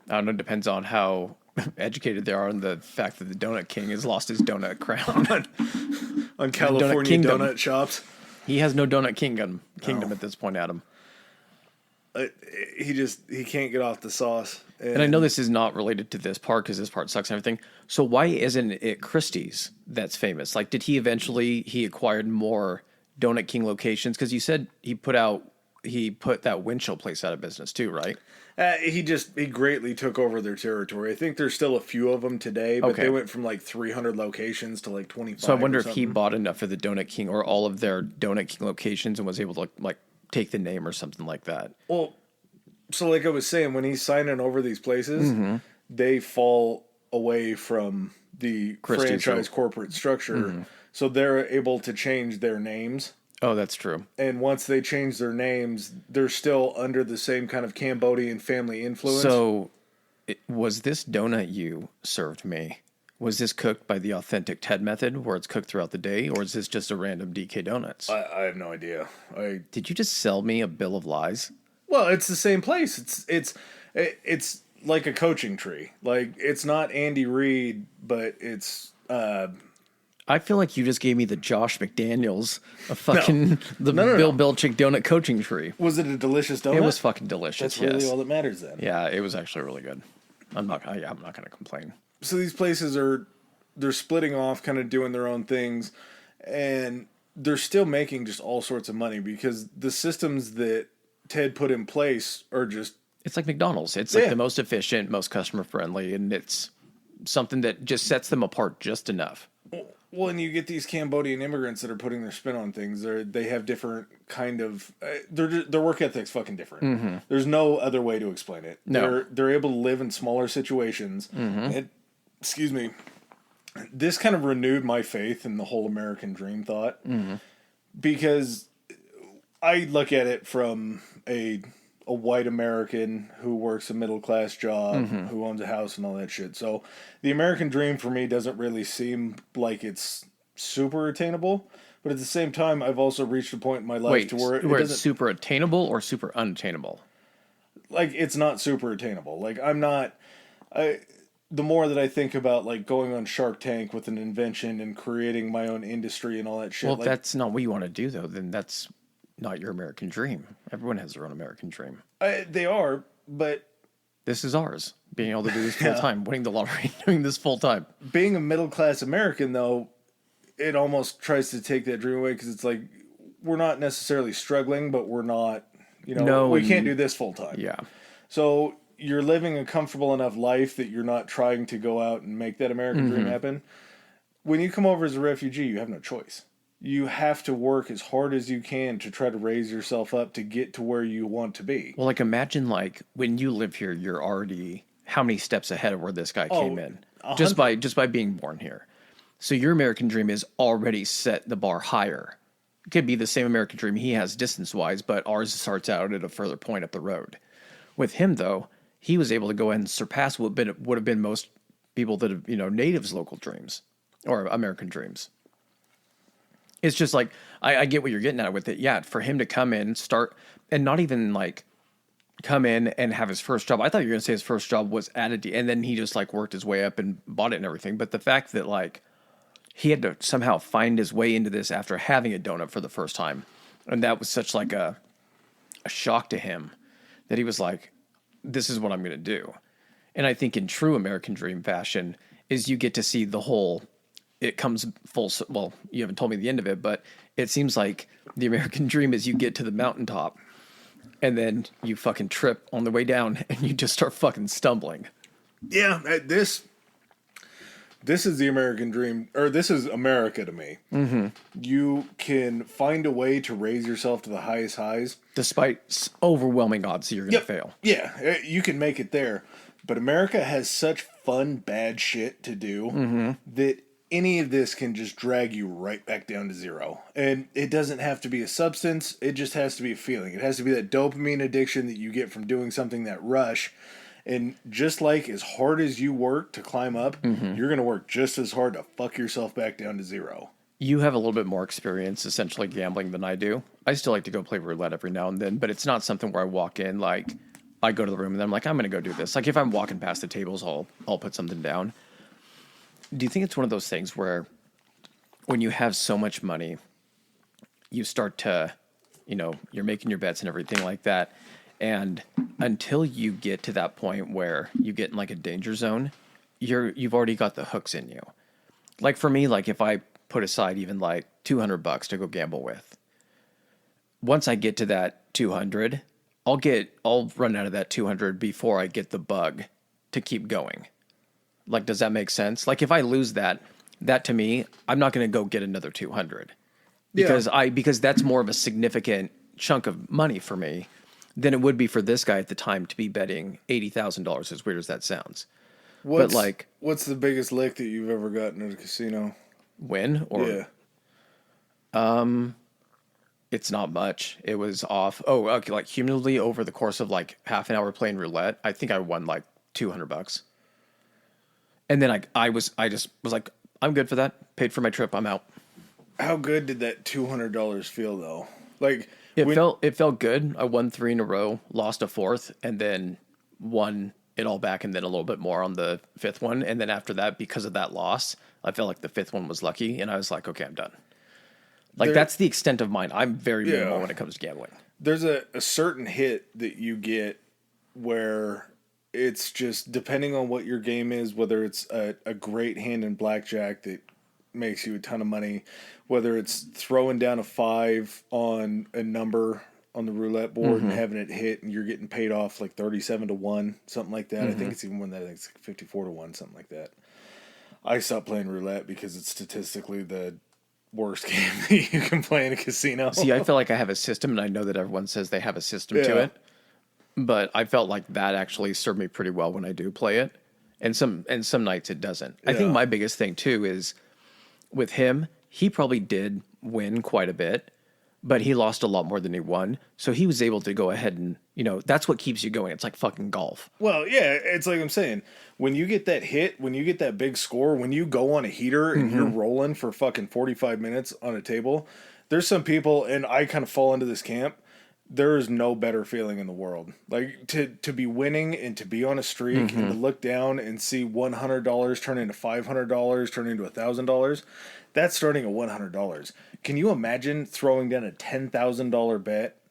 I don't know. It depends on how educated they are on the fact that the Donut King has lost his donut crown.
on California donut shops.
He has no Donut Kingdom at this point, Adam.
He can't get off the sauce.
And I know this is not related to this part because this part sucks and everything. So why isn't it Christie's that's famous? Like, did he acquired more Donut King locations? Because you said he put that windshield place out of business too, right?
He greatly took over their territory. I think there's still a few of them today, but they went from 300 locations to 25.
So I wonder if he bought enough of the Donut King or all of their Donut King locations and was able to take the name or something like that.
Well, so like I was saying, when he's signing over these places, they fall away from the franchise corporate structure. So they're able to change their names.
Oh, that's true.
And once they change their names, they're still under the same kind of Cambodian family influence.
So was this donut you served me? Was this cooked by the authentic Ted method where it's cooked throughout the day? Or is this just a random DK Donuts?
I have no idea.
Did you just sell me a bill of lies?
Well, it's the same place. It's like a coaching tree. Like, it's not Andy Reid, but it's
I feel like you just gave me the Josh McDaniels of fucking
No.
Bill Belichick donut coaching tree.
Was it a delicious donut?
It was fucking delicious.
That's really
yes.
all that matters then.
Yeah, it was actually really good. I'm not going to complain.
So these places they're splitting off, kind of doing their own things, and they're still making just all sorts of money because the systems that Ted put in place are just...
It's like McDonald's. It's like the most efficient, most customer friendly, and it's something that just sets them apart just enough.
Well, and you get these Cambodian immigrants that are putting their spin on things. They have different kind of... their work ethic's fucking different. Mm-hmm. There's no other way to explain it.
No.
They're able to live in smaller situations. Mm-hmm. Excuse me. This kind of renewed my faith in the whole American dream thought. Mm-hmm. Because I look at it from a white American who works a middle-class job, mm-hmm. who owns a house and all that shit. So the American dream for me doesn't really seem like it's super attainable. But at the same time, I've also reached a point in my life to where
it's super attainable or super unattainable?
Like, it's not super attainable. Like, the more that I think about, like, going on Shark Tank with an invention and creating my own industry and all that shit.
Well, if that's not what you want to do, though, then that's not your American dream. Everyone has their own American dream.
They are, but...
This is ours. Being able to do this full time, winning the lottery, doing this full time. Being
a middle-class American, though, it almost tries to take that dream away because it's like, we're not necessarily struggling, but we're not, we can't do this full time.
Yeah.
So you're living a comfortable enough life that you're not trying to go out and make that American dream happen. When you come over as a refugee, you have no choice. You have to work as hard as you can to try to raise yourself up to get to where you want to be.
Well, like, imagine, like, when you live here, you're already how many steps ahead of where this guy came in just by being born here. So your American dream is already set the bar higher. It could be the same American dream he has distance-wise, but ours starts out at a further point up the road. With him, though, he was able to go ahead and surpass what would have been most people that have, natives' local dreams or American dreams. It's just like, I get what you're getting at with it. Yeah, for him to come in, start, and not even like come in and have his first job. I thought you were going to say his first job was at and then he just like worked his way up and bought it and everything. But the fact that like he had to somehow find his way into this after having a donut for the first time. And that was such like a shock to him that he was like, this is what I'm going to do. And I think in true American dream fashion is you get to see the whole, it comes full, well, you haven't told me the end of it, but it seems like the American dream is you get to the mountaintop and then you fucking trip on the way down and you just start fucking stumbling.
Yeah, this is the American dream, or this is America to me. Mm-hmm. You can find a way to raise yourself to the highest highs.
Despite overwhelming odds that you're going to fail.
Yeah, you can make it there. But America has such fun, bad shit to do that any of this can just drag you right back down to zero. And it doesn't have to be a substance. It just has to be a feeling. It has to be that dopamine addiction that you get from doing something, that rush. And just like as hard as you work to climb up, you're going to work just as hard to fuck yourself back down to zero.
You have a little bit more experience essentially gambling than I do. I still like to go play roulette every now and then, but it's not something where I walk in like I go to the room and then I'm like, I'm going to go do this. Like if I'm walking past the tables, I'll put something down. Do you think it's one of those things where when you have so much money, you start to, you're making your bets and everything like that. And until you get to that point where you get in like a danger zone, you've already got the hooks in you. Like for me, like if I put aside even like $200 to go gamble with, once I get to that 200, I'll run out of that 200 before I get the bug to keep going. Like, does that make sense? Like if I lose that to me, I'm not going to go get another 200 because that's more of a significant chunk of money for me than it would be for this guy at the time to be betting $80,000, as weird as that sounds.
What's the biggest lick that you've ever gotten at a casino?
Win? Or, yeah. It's not much. It was off. Oh, okay. Like cumulatively over the course of like half an hour playing roulette, I think I won like $200. And then I just was like, I'm good for that. Paid for my trip. I'm out.
How good did that $200 feel though? Like
it felt good. I won 3 in a row, lost a fourth, and then won it all back and then a little bit more on the fifth one. And then after that, because of that loss, I felt like the fifth one was lucky. And I was like, okay, I'm done. Like, that's the extent of mine. I'm very minimal when it comes to gambling.
There's a certain hit that you get where it's just, depending on what your game is, whether it's a great hand in blackjack that makes you a ton of money, whether it's throwing down a 5 on a number on the roulette board and having it hit and you're getting paid off like 37-1, something like that. I think it's even more than that. I think it's like 54-1, something like that. I stopped playing roulette because it's statistically the worst game that you can play in a casino.
See, I feel like I have a system, and I know that everyone says they have a system to it, but I felt like that actually served me pretty well when I do play it, and some nights it doesn't. I think my biggest thing too is with him, he probably did win quite a bit, but he lost a lot more than he won, so he was able to go ahead and, that's what keeps you going. It's like fucking golf.
Well, yeah, it's like I'm saying, when you get that hit, when you get that big score, when you go on a heater and you're rolling for fucking 45 minutes on a table, there's some people, and I kind of fall into this camp, there is no better feeling in the world. Like, to be winning and to be on a streak and to look down and see $100 turn into $500, turn into $1,000, that's starting at $100. Can you imagine throwing down a $10,000 bet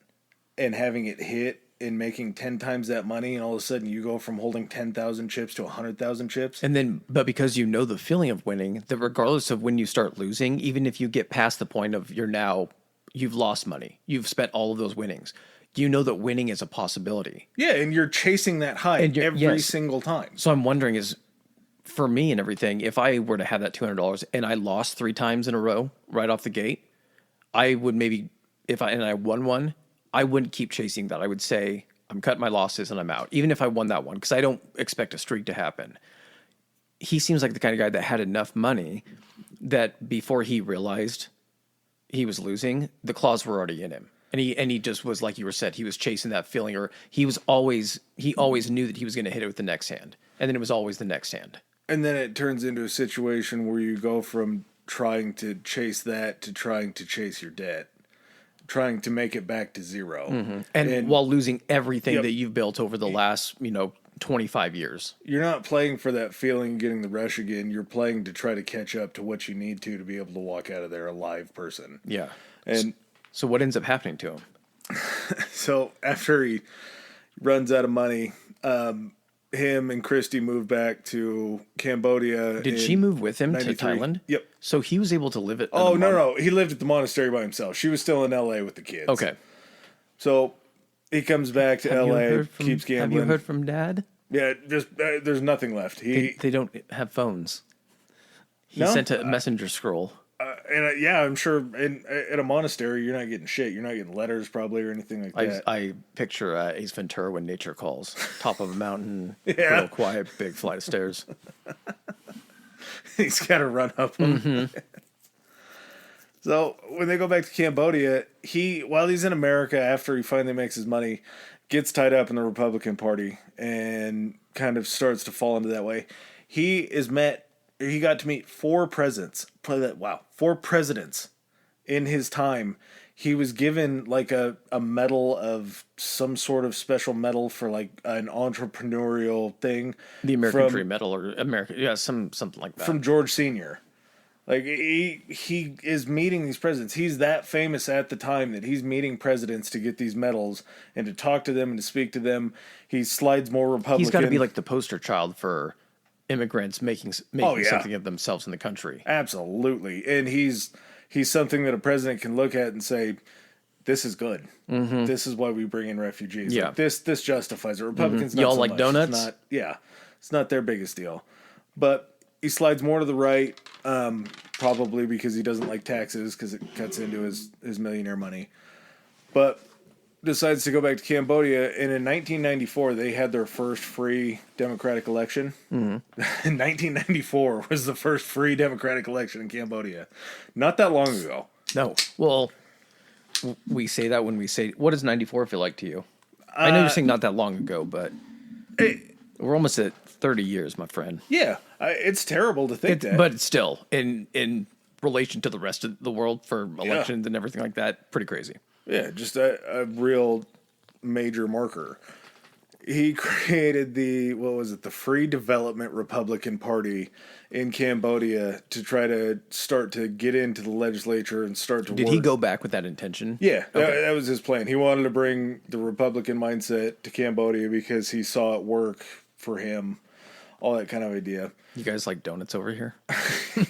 and having it hit and making 10 times that money, and all of a sudden you go from holding 10,000 chips to 100,000 chips?
And then, but because you know the feeling of winning, that regardless of when you start losing, even if you get past the point of you've lost money, you've spent all of those winnings, you know that winning is a possibility.
Yeah, and you're chasing that high every single time.
So I'm wondering is, for me and everything, if I were to have that $200 and I lost 3 times in a row right off the gate, I would maybe, and I won one, I wouldn't keep chasing that. I would say, I'm cutting my losses and I'm out, even if I won that one, because I don't expect a streak to happen. He seems like the kind of guy that had enough money that before he realized he was losing, the claws were already in him. And he just was, like you were said, he was chasing that feeling, or he always knew that he was going to hit it with the next hand. And then it was always the next hand.
And then it turns into a situation where you go from trying to chase that to trying to chase your debt, trying to make it back to zero.
And while losing everything that you've built over the last, 25 years.
You're not playing for that feeling, getting the rush again. You're playing to try to catch up to what you need to be able to walk out of there a live person.
Yeah.
And
so what ends up happening to him?
So after he runs out of money, him and Christy moved back to Cambodia.
Did she move with him 93? To Thailand?
Yep.
So he was able to live at...
Oh, no. He lived at the monastery by himself. She was still in L.A. with the kids.
Okay.
So he comes back to L.A., keeps gambling.
Have you heard from Dad?
Yeah, just there's nothing left.
They don't have phones. He sent a messenger scroll.
I'm sure at a monastery, you're not getting shit. You're not getting letters probably or anything like that.
I picture Ace Ventura when nature calls. Top of a mountain,
real
quiet, big flight of stairs.
He's got to run up them. So when they go back to Cambodia, while he's in America, after he finally makes his money, gets tied up in the Republican Party and kind of starts to fall into that way. He got to meet 4 presidents. 4 presidents in his time. He was given like a medal of some sort of special medal for like an entrepreneurial thing.
The American Free Medal or American, something like that.
From George Sr. Like he is meeting these presidents. He's that famous at the time that he's meeting presidents to get these medals and to talk to them and to speak to them. He slides more Republican.
He's got to be like the poster child for immigrants making something of themselves in the country.
Absolutely. And he's something that a president can look at and say, this is good. Mm-hmm. This is why we bring in refugees.
Yeah.
Like, this justifies it. Republicans,
Y'all
not so
like
much.
donuts?
It's not their biggest deal. But he slides more to the right, probably because he doesn't like taxes because it cuts into his millionaire money. But decides to go back to Cambodia, and in 1994 they had their first free democratic election. Mm-hmm. 1994 was the first free democratic election in Cambodia. Not that long ago.
No. Well, we say that when we say... What does 94 feel like to you? I know you're saying not that long ago, but we're almost at 30 years, my friend.
Yeah. It's terrible to think that.
But still, in relation to the rest of the world for elections and everything like that, pretty crazy.
Yeah, just a real major marker. he created the Free Development Republican Party in Cambodia to try to start to get into the legislature and start to
Did
work.
he go back with that intention?
Yeah, that was his plan. He wanted to bring the Republican mindset to Cambodia because he saw it work for him, all that kind of idea.
You guys like donuts over here?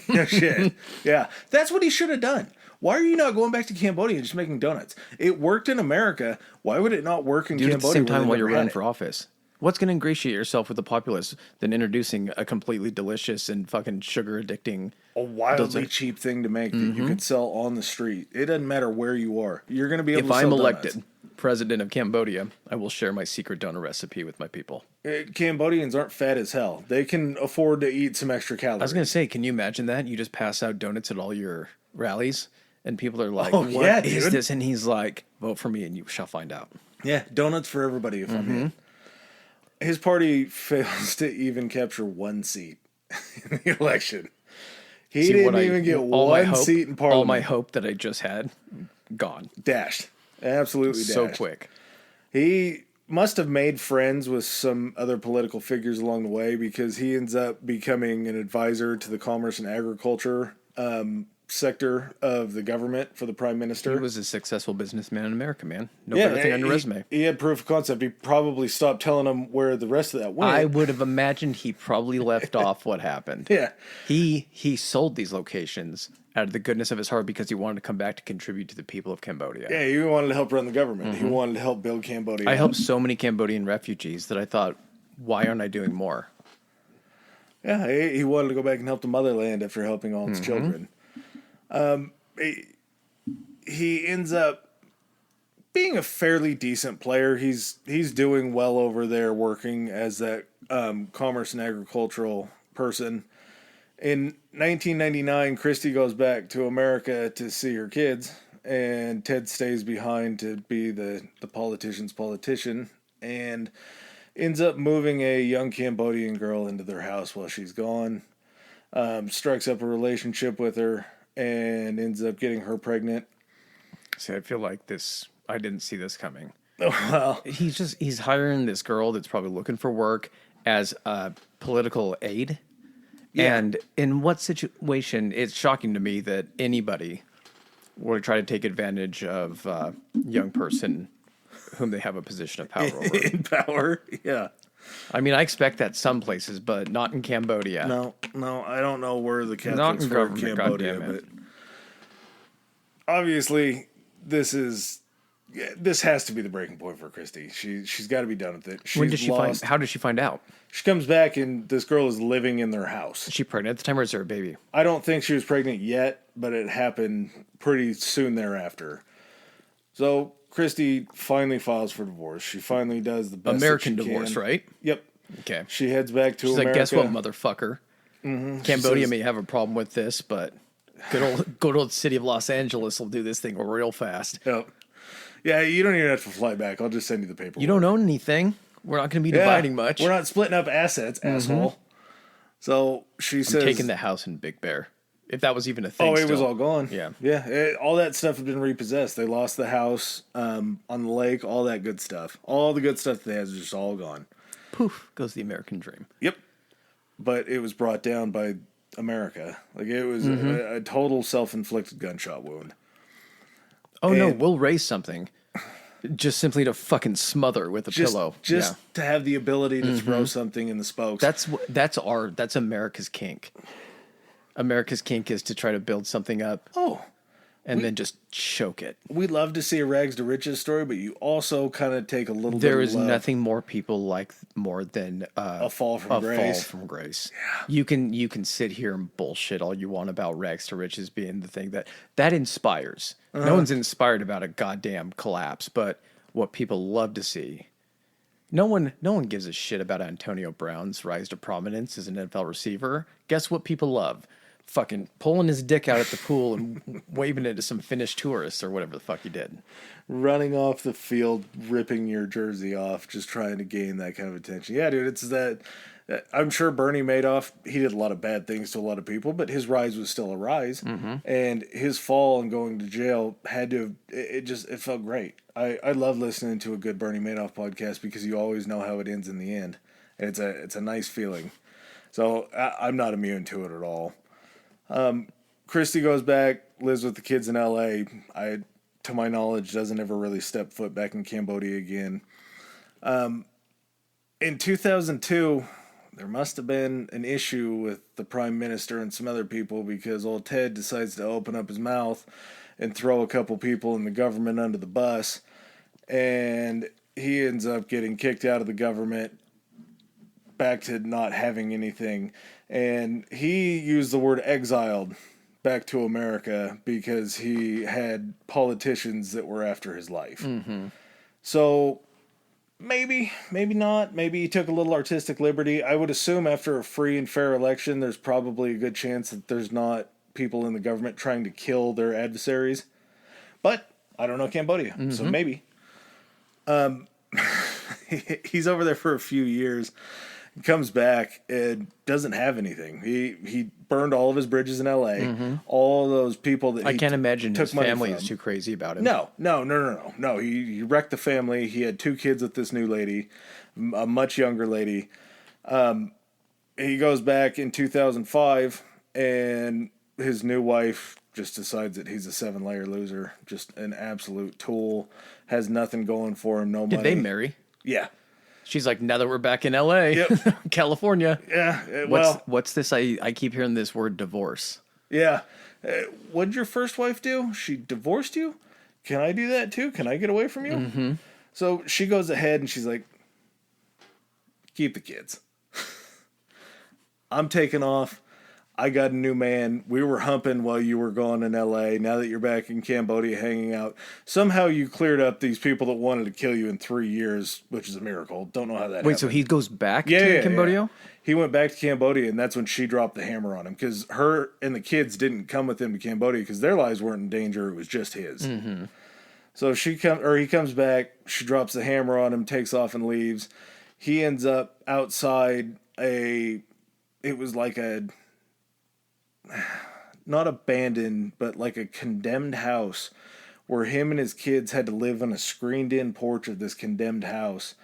Yeah, shit. Yeah, that's what he should have done. Why are you not going back to Cambodia and just making donuts? It worked in America. Why would it not work in
Dude,
Cambodia?
at the same time,
where
while
they
you're
never
running
had
for
it?
office, what's going to ingratiate yourself with the populace than introducing a completely delicious and fucking sugar addicting
A wildly cheap thing to make that you could sell on the street. It doesn't matter where you are. You're going to be able
If
to
I'm
sell
elected
donuts.
president of Cambodia, I will share my secret donut recipe with my people.
Cambodians aren't fat as hell. They can afford to eat some extra calories.
I was going to say, can you imagine that? You just pass out donuts at all your rallies, and people are like,
Oh,
what
yeah,
is
dude.
this? And he's like, vote for me and you shall find out.
Yeah, donuts for everybody if I'm in. His party fails to even capture one seat in the election. He
See,
didn't even get one seat in parliament.
All my hope that I just had, gone.
Dashed. Absolutely dashed.
So quick.
He must have made friends with some other political figures along the way because he ends up becoming an advisor to the commerce and agriculture sector of the government for the prime minister.
He was a successful businessman in America, man. No better thing on your resume.
He had proof of concept. He probably stopped telling them where the rest of that went.
I would have imagined he probably left off what happened.
Yeah.
He sold these locations out of the goodness of his heart because he wanted to come back to contribute to the people of Cambodia.
Yeah, he wanted to help run the government. He wanted to help build Cambodia.
I helped so many Cambodian refugees that I thought, why aren't I doing more?
Yeah, he wanted to go back and help the motherland after helping all its children. He ends up being a fairly decent player. He's doing well over there working as that commerce and agricultural person. In 1999, Christie goes back to America to see her kids, and Ted stays behind to be the politician's politician, and ends up moving a young Cambodian girl into their house while she's gone. Strikes up a relationship with her, and ends up getting her pregnant.
See, I feel like this, I didn't see this coming.
Oh, well.
He's hiring this girl that's probably looking for work as a political aide.
Yeah.
And in what situation, it's shocking to me that anybody would try to take advantage of a young person whom they have a position of power over.
In power, yeah.
I mean, I expect that some places, but not in Cambodia.
No, I don't know where the
Not
Catholics
in
were in
government,
Cambodia,
goddamn
but
it.
obviously this has to be the breaking point for Christie. She's got to be done with it.
When did she
lost.
How did she find out?
She comes back and this girl is living in their house.
Is she pregnant at the time, or is there a baby?
I don't think she was pregnant yet, but it happened pretty soon thereafter. So Christie finally files for divorce. She finally does the best
American
that she
divorce,
can.
right?
Yep.
Okay.
She heads back to
She's
America.
like, guess what, motherfucker? Cambodia
says-
may have a problem with this, but good old city of Los Angeles will do this thing real fast.
Yep. Yeah, you don't even have to fly back. I'll just send you the paperwork.
You don't own anything. We're not going to be dividing much.
We're not splitting up assets, asshole. So she says,
taking the house in Big Bear. If that was even a thing.
"Oh, it was
still.
all gone."
Yeah.
All that stuff had been repossessed. They lost the house on the lake. All that good stuff. All the good stuff they had is just all gone.
Poof goes the American dream.
Yep. But it was brought down by America. Like it was a total self-inflicted gunshot wound.
Oh no,
And-
we'll raise something. Just simply to fucking smother with a pillow.
Just
Yeah.
to have the ability to throw something in the spokes.
That's America's kink. America's kink is to try to build something up and then just choke it.
We love to see a rags to riches story, but you also kind of take a little bit
There
of
is
love.
nothing more people like more than
A fall from grace.
Fall from grace. Yeah. You can sit here and bullshit all you want about rags to riches being the thing that inspires. No one's inspired about a goddamn collapse, but what people love to see. No one gives a shit about Antonio Brown's rise to prominence as an NFL receiver. Guess what people love? fucking pulling his dick out at the pool and waving it to some Finnish tourists or whatever the fuck he did.
Running off the field, ripping your jersey off, just trying to gain that kind of attention. Yeah, dude, it's that. I'm sure Bernie Madoff, he did a lot of bad things to a lot of people, but his rise was still a rise. Mm-hmm. And his fall and going to jail had to, it felt great. I love listening to a good Bernie Madoff podcast because you always know how it ends in the end. And it's a nice feeling. So I'm not immune to it at all. Christy goes back, lives with the kids in LA. To my knowledge, doesn't ever really step foot back in Cambodia again. In 2002, there must have been an issue with the prime minister and some other people because old Ted decides to open up his mouth and throw a couple people in the government under the bus. And he ends up getting kicked out of the government, back to not having anything. And he used the word exiled back to America because he had politicians that were after his life. Mm-hmm. So maybe not. Maybe he took a little artistic liberty. I would assume after a free and fair election, there's probably a good chance that there's not people in the government trying to kill their adversaries. But I don't know Cambodia, so maybe. He's over there for a few years. Comes back and doesn't have anything. He burned all of his bridges in L.A. Mm-hmm. All those people that
I can't imagine his family is too crazy about him.
No. He wrecked the family. He had 2 kids with this new lady, a much younger lady. He goes back in 2005, and his new wife just decides that he's a 7-layer loser, just an absolute tool, has nothing going for him, no money.
Did they marry?
Yeah.
She's like, now that we're back in L.A., yep. California.
Yeah.
What's this? I keep hearing this word divorce.
Yeah. What did your first wife do? She divorced you? Can I do that too? Can I get away from you? Mm-hmm. So she goes ahead and she's like, keep the kids. I'm taking off. I got a new man. We were humping while you were gone in L.A. Now that you're back in Cambodia hanging out, somehow you cleared up these people that wanted to kill you in 3 years, which is a miracle. Don't know how that happened.
So he goes back to Cambodia?
Yeah. He went back to Cambodia, and that's when she dropped the hammer on him because her and the kids didn't come with him to Cambodia because their lives weren't in danger. It was just his. Mm-hmm. So he comes back. She drops the hammer on him, takes off, and leaves. He ends up outside it was like not abandoned, but like a condemned house where him and his kids had to live on a screened-in porch of this condemned house.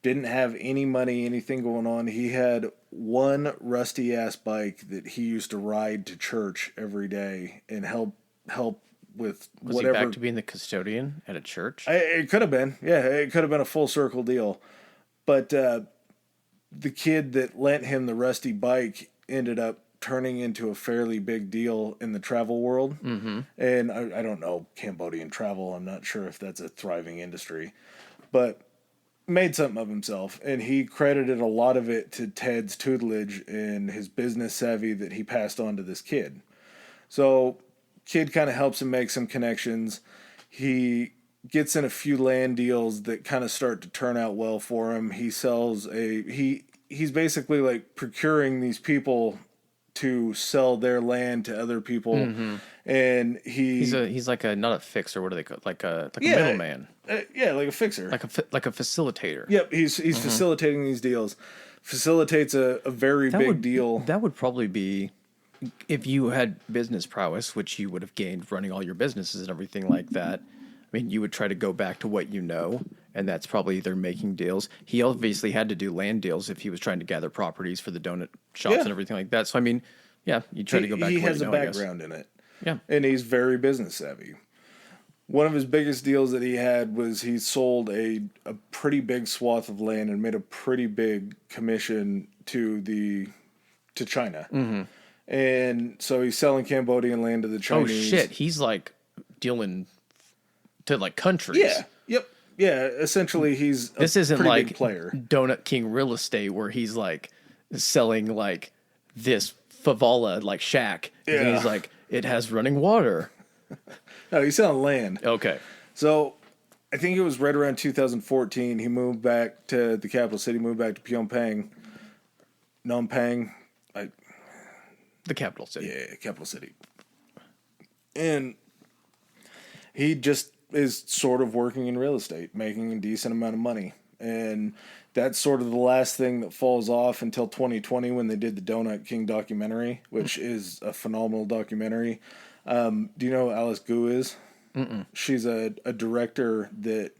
Didn't have any money, anything going on. He had one rusty-ass bike that he used to ride to church every day and help with whatever. Was he
back to being the custodian at a church?
It could have been. Yeah, it could have been a full-circle deal. But the kid that lent him the rusty bike ended up turning into a fairly big deal in the travel world. Mm-hmm. And I don't know Cambodian travel. I'm not sure if that's a thriving industry. But made something of himself. And he credited a lot of it to Ted's tutelage and his business savvy that he passed on to this kid. So kid kind of helps him make some connections. He gets in a few land deals that kind of start to turn out well for him. He sells he's basically like procuring these people to sell their land to other people, mm-hmm. and he's like not a fixer. What do they call like a middleman? Like a fixer,
like a facilitator.
Yep, he's mm-hmm. facilitating these deals. Facilitates a very big deal.
That would probably be if you had business prowess, which you would have gained running all your businesses and everything like that. I mean, you would try to go back to what you know, and that's probably either making deals. He obviously had to do land deals if he was trying to gather properties for the donut shops and everything like that. So, I mean, yeah, you try to go back to what you know,
he has a background in it.
Yeah.
And he's very business savvy. One of his biggest deals that he had was he sold a pretty big swath of land and made a pretty big commission to China. Mm-hmm. And so he's selling Cambodian land to the Chinese.
Oh, shit. He's like dealing to like countries.
Yeah. Yep. Yeah. Essentially, he's
this isn't
pretty
like
big player.
Donut King real estate where he's like selling like this favela like shack. Yeah. And he's like, it has running water.
No, he's selling land.
Okay.
So I think it was right around 2014. He moved back to the capital city, moved back to Phnom Penh.
The capital city.
Yeah, capital city. And he just is sort of working in real estate, making a decent amount of money. And that's sort of the last thing that falls off until 2020 when they did the Donut King documentary, which is a phenomenal documentary. Do you know who Alice Gu is? Mm-mm. She's a director that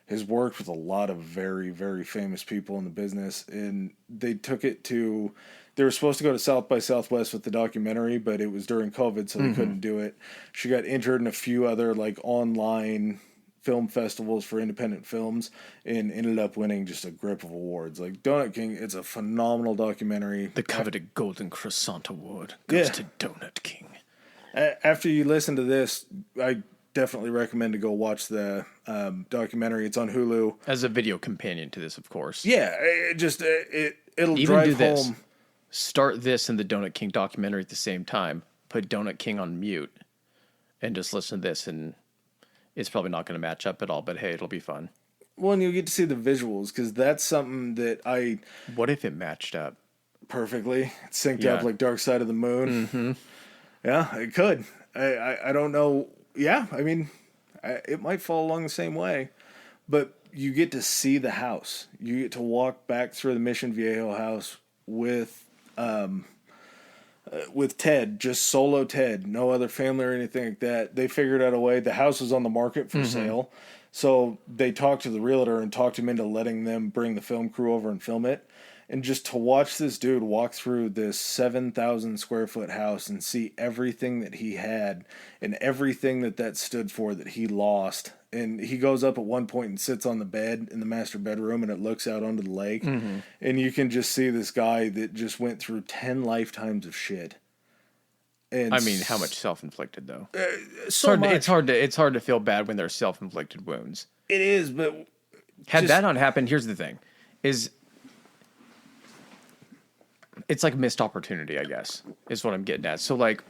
has worked with a lot of very, very famous people in the business. And they took it to... They were supposed to go to South by Southwest with the documentary, but it was during COVID, so they couldn't do it. She got entered in a few other like online film festivals for independent films and ended up winning just a grip of awards. Like Donut King, it's a phenomenal documentary.
The coveted Golden Croissant Award goes to Donut King.
After you listen to this, I definitely recommend to go watch the documentary. It's on Hulu.
As a video companion to this, of course.
Yeah, it'll
Even
drive
do this.
home.
Start this and the Donut King documentary at the same time. Put Donut King on mute and just listen to this, and it's probably not going to match up at all, but hey, it'll be fun.
Well, and you'll get to see the visuals, because that's something that I...
What if it matched up?
Perfectly. It synced up like Dark Side of the Moon. Mm-hmm. Yeah, it could. I don't know. Yeah, I mean, it might fall along the same way, but you get to see the house. You get to walk back through the Mission Viejo house with Ted, just solo Ted, no other family or anything like that. They figured out a way. The house was on the market for sale, so they talked to the realtor and talked him into letting them bring the film crew over and film it. And just to watch this dude walk through this 7,000 square foot house and see everything that he had and everything that stood for that he lost. And he goes up at one point and sits on the bed in the master bedroom, and it looks out onto the lake. Mm-hmm. And you can just see this guy that just went through 10 lifetimes of shit. And
I mean, how much self-inflicted though?
It's
hard to feel bad when they're self-inflicted wounds.
It is, but
had that not happened, here's the thing: it's like a missed opportunity, I guess, is what I'm getting at. So like,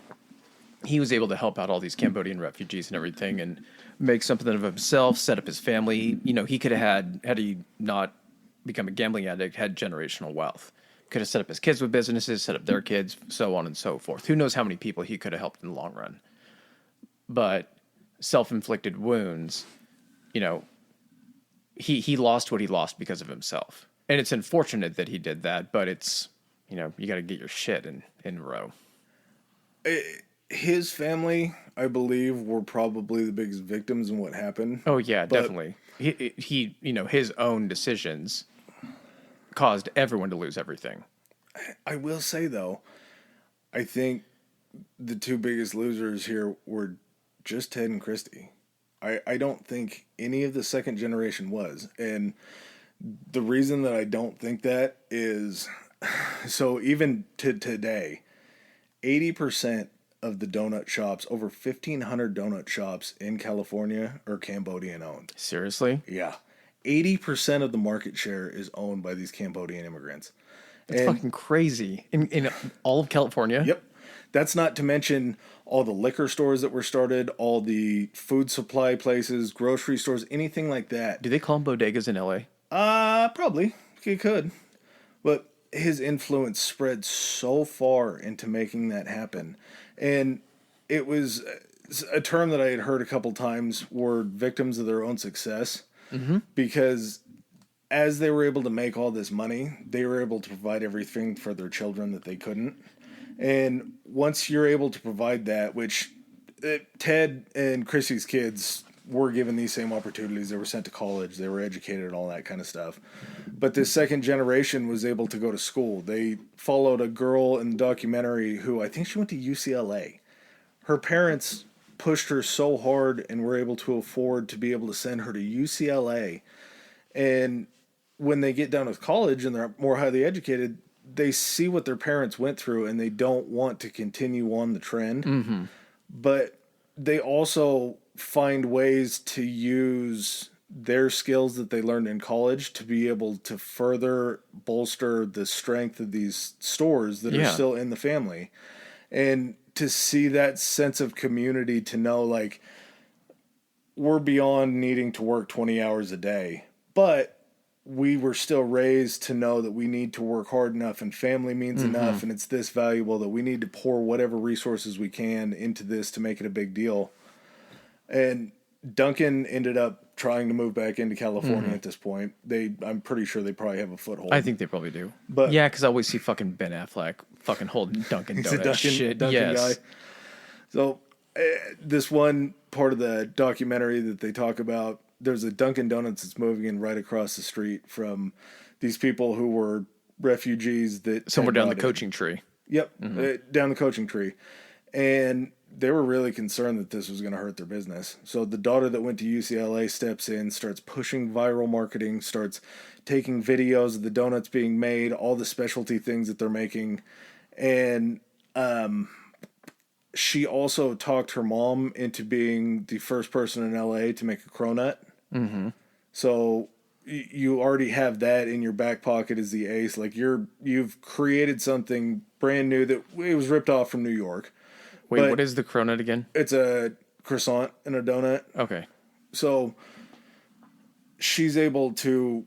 he was able to help out all these Cambodian refugees and everything, and make something of himself, set up his family. You know, he could have had he not become a gambling addict, had generational wealth. Could have set up his kids with businesses, set up their kids, so on and so forth. Who knows how many people he could have helped in the long run. But self-inflicted wounds, you know, he lost what he lost because of himself. And it's unfortunate that he did that, but it's, you know, you got to get your shit in row.
His family, I believe, were probably the biggest victims in what happened.
Oh, yeah, definitely. He, you know, his own decisions caused everyone to lose everything.
I will say, though, I think the two biggest losers here were just Ted and Christy. I don't think any of the second generation was. And the reason that I don't think that is, so even to today, 80% of the donut shops, over 1,500 donut shops in California, are Cambodian owned.
Seriously?
Yeah. 80% of the market share is owned by these Cambodian immigrants.
That's fucking crazy. In all of California?
Yep. That's not to mention all the liquor stores that were started, all the food supply places, grocery stores, anything like that.
Do they call them bodegas in LA?
Probably. He could. But his influence spread so far into making that happen. And it was a term that I had heard a couple times, were victims of their own success. Mm-hmm. Because as they were able to make all this money, they were able to provide everything for their children that they couldn't. And once you're able to provide that, which Ted and Chrissy's kids were given these same opportunities. They were sent to college. They were educated and all that kind of stuff. But this second generation was able to go to school. They followed a girl in the documentary who, I think she went to UCLA. Her parents pushed her so hard and were able to afford to be able to send her to UCLA. And when they get done with college and they're more highly educated, they see what their parents went through and they don't want to continue on the trend. Mm-hmm. But they also find ways to use their skills that they learned in college to be able to further bolster the strength of these stores that are still in the family. And to see that sense of community, to know like we're beyond needing to work 20 hours a day, but we were still raised to know that we need to work hard enough and family means enough and it's this valuable that we need to pour whatever resources we can into this to make it a big deal. And Duncan ended up trying to move back into California at this point. I'm pretty sure they probably have a foothold.
I think they probably do.
But
yeah, because I always see fucking Ben Affleck fucking holding Dunkin' Donuts shit.
Duncan
Yes.
guy. So this one part of the documentary that they talk about, there's a Dunkin' Donuts that's moving in right across the street from these people who were refugees that
Somewhere
Ted
down the
brought in.
coaching tree.
Yep, down the coaching tree. And they were really concerned that this was going to hurt their business. So the daughter that went to UCLA steps in, starts pushing viral marketing, starts taking videos of the donuts being made, all the specialty things that they're making. And she also talked her mom into being the first person in LA to make a cronut. Mm-hmm. So you already have that in your back pocket as the ace. Like you've created something brand new that it was ripped off from New York.
Wait,
But
what is the cronut again?
it's a croissant and a donut.
Okay.
So she's able to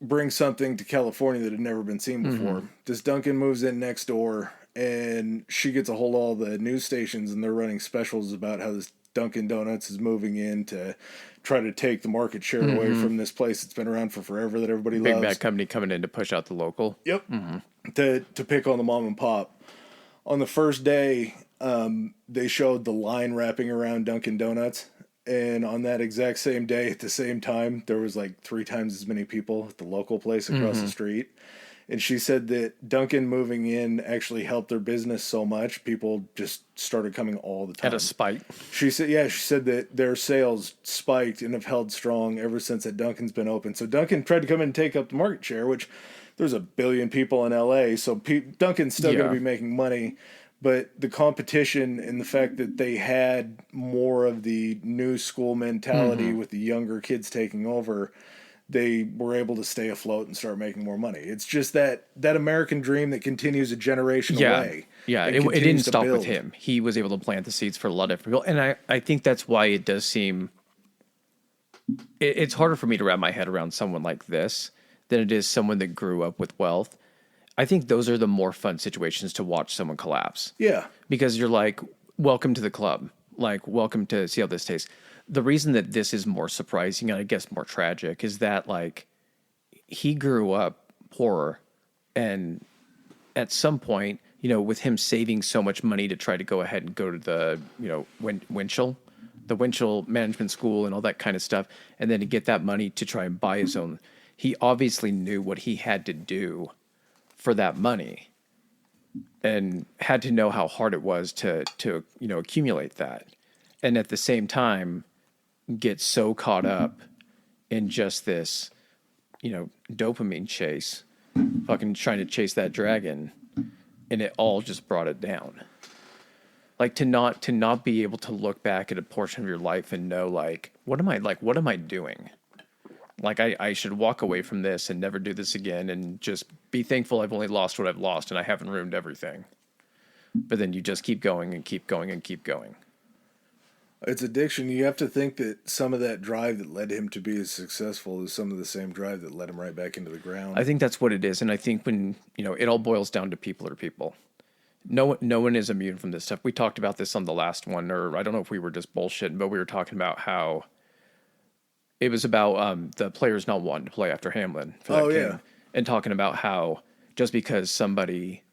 bring something to California that had never been seen before. This Duncan moves in next door, and she gets a hold of all the news stations, and they're running specials about how this Dunkin' Donuts is moving in to try to take the market share away from this place that's been around for forever that everybody
Big
loves.
bad company coming in to push out the local.
Yep. To pick on the mom and pop. On the first day, they showed the line wrapping around Dunkin' Donuts. And on that exact same day, at the same time, there was like 3 times as many people at the local place across the street. And she said that Dunkin' moving in actually helped their business so much, people just started coming all the time.
At a spite.
She said that their sales spiked and have held strong ever since that Dunkin's been open. So Dunkin' tried to come in and take up the market share, which there's a billion people in LA, so Dunkin's still going to be making money. But the competition and the fact that they had more of the new school mentality with the younger kids taking over, they were able to stay afloat and start making more money. It's just that American dream that continues a generation away.
Yeah, it didn't stop with him. He was able to plant the seeds for a lot of different people. And I think that's why it does seem... It's harder for me to wrap my head around someone like this than it is someone that grew up with wealth. I think those are the more fun situations to watch someone collapse.
Yeah.
Because you're like, welcome to the club. Like, welcome to see how this tastes. The reason that this is more surprising and I guess more tragic is that, like, he grew up poorer. And at some point, you know, with him saving so much money to try to go ahead and go to the, you know, the Winchell Management School and all that kind of stuff, and then to get that money to try and buy his own, he obviously knew what he had to do for that money and had to know how hard it was to you know, accumulate that. And at the same time, get so caught up in just this, you know, dopamine chase, fucking trying to chase that dragon, and it all just brought it down. Like to not be able to look back at a portion of your life and know, like, what am I doing? Like, I should walk away from this and never do this again and just be thankful I've only lost what I've lost and I haven't ruined everything. But then you just keep going and keep going and keep going.
It's addiction. You have to think that some of that drive that led him to be as successful is some of the same drive that led him right back into the ground.
I think that's what it is. And I think when, you know, it all boils down to people are people. No one is immune from this stuff. We talked about this on the last one, or I don't know if we were just bullshitting, but we were talking about how it was about the players not wanting to play after Hamlin for that game. And talking about how just because somebody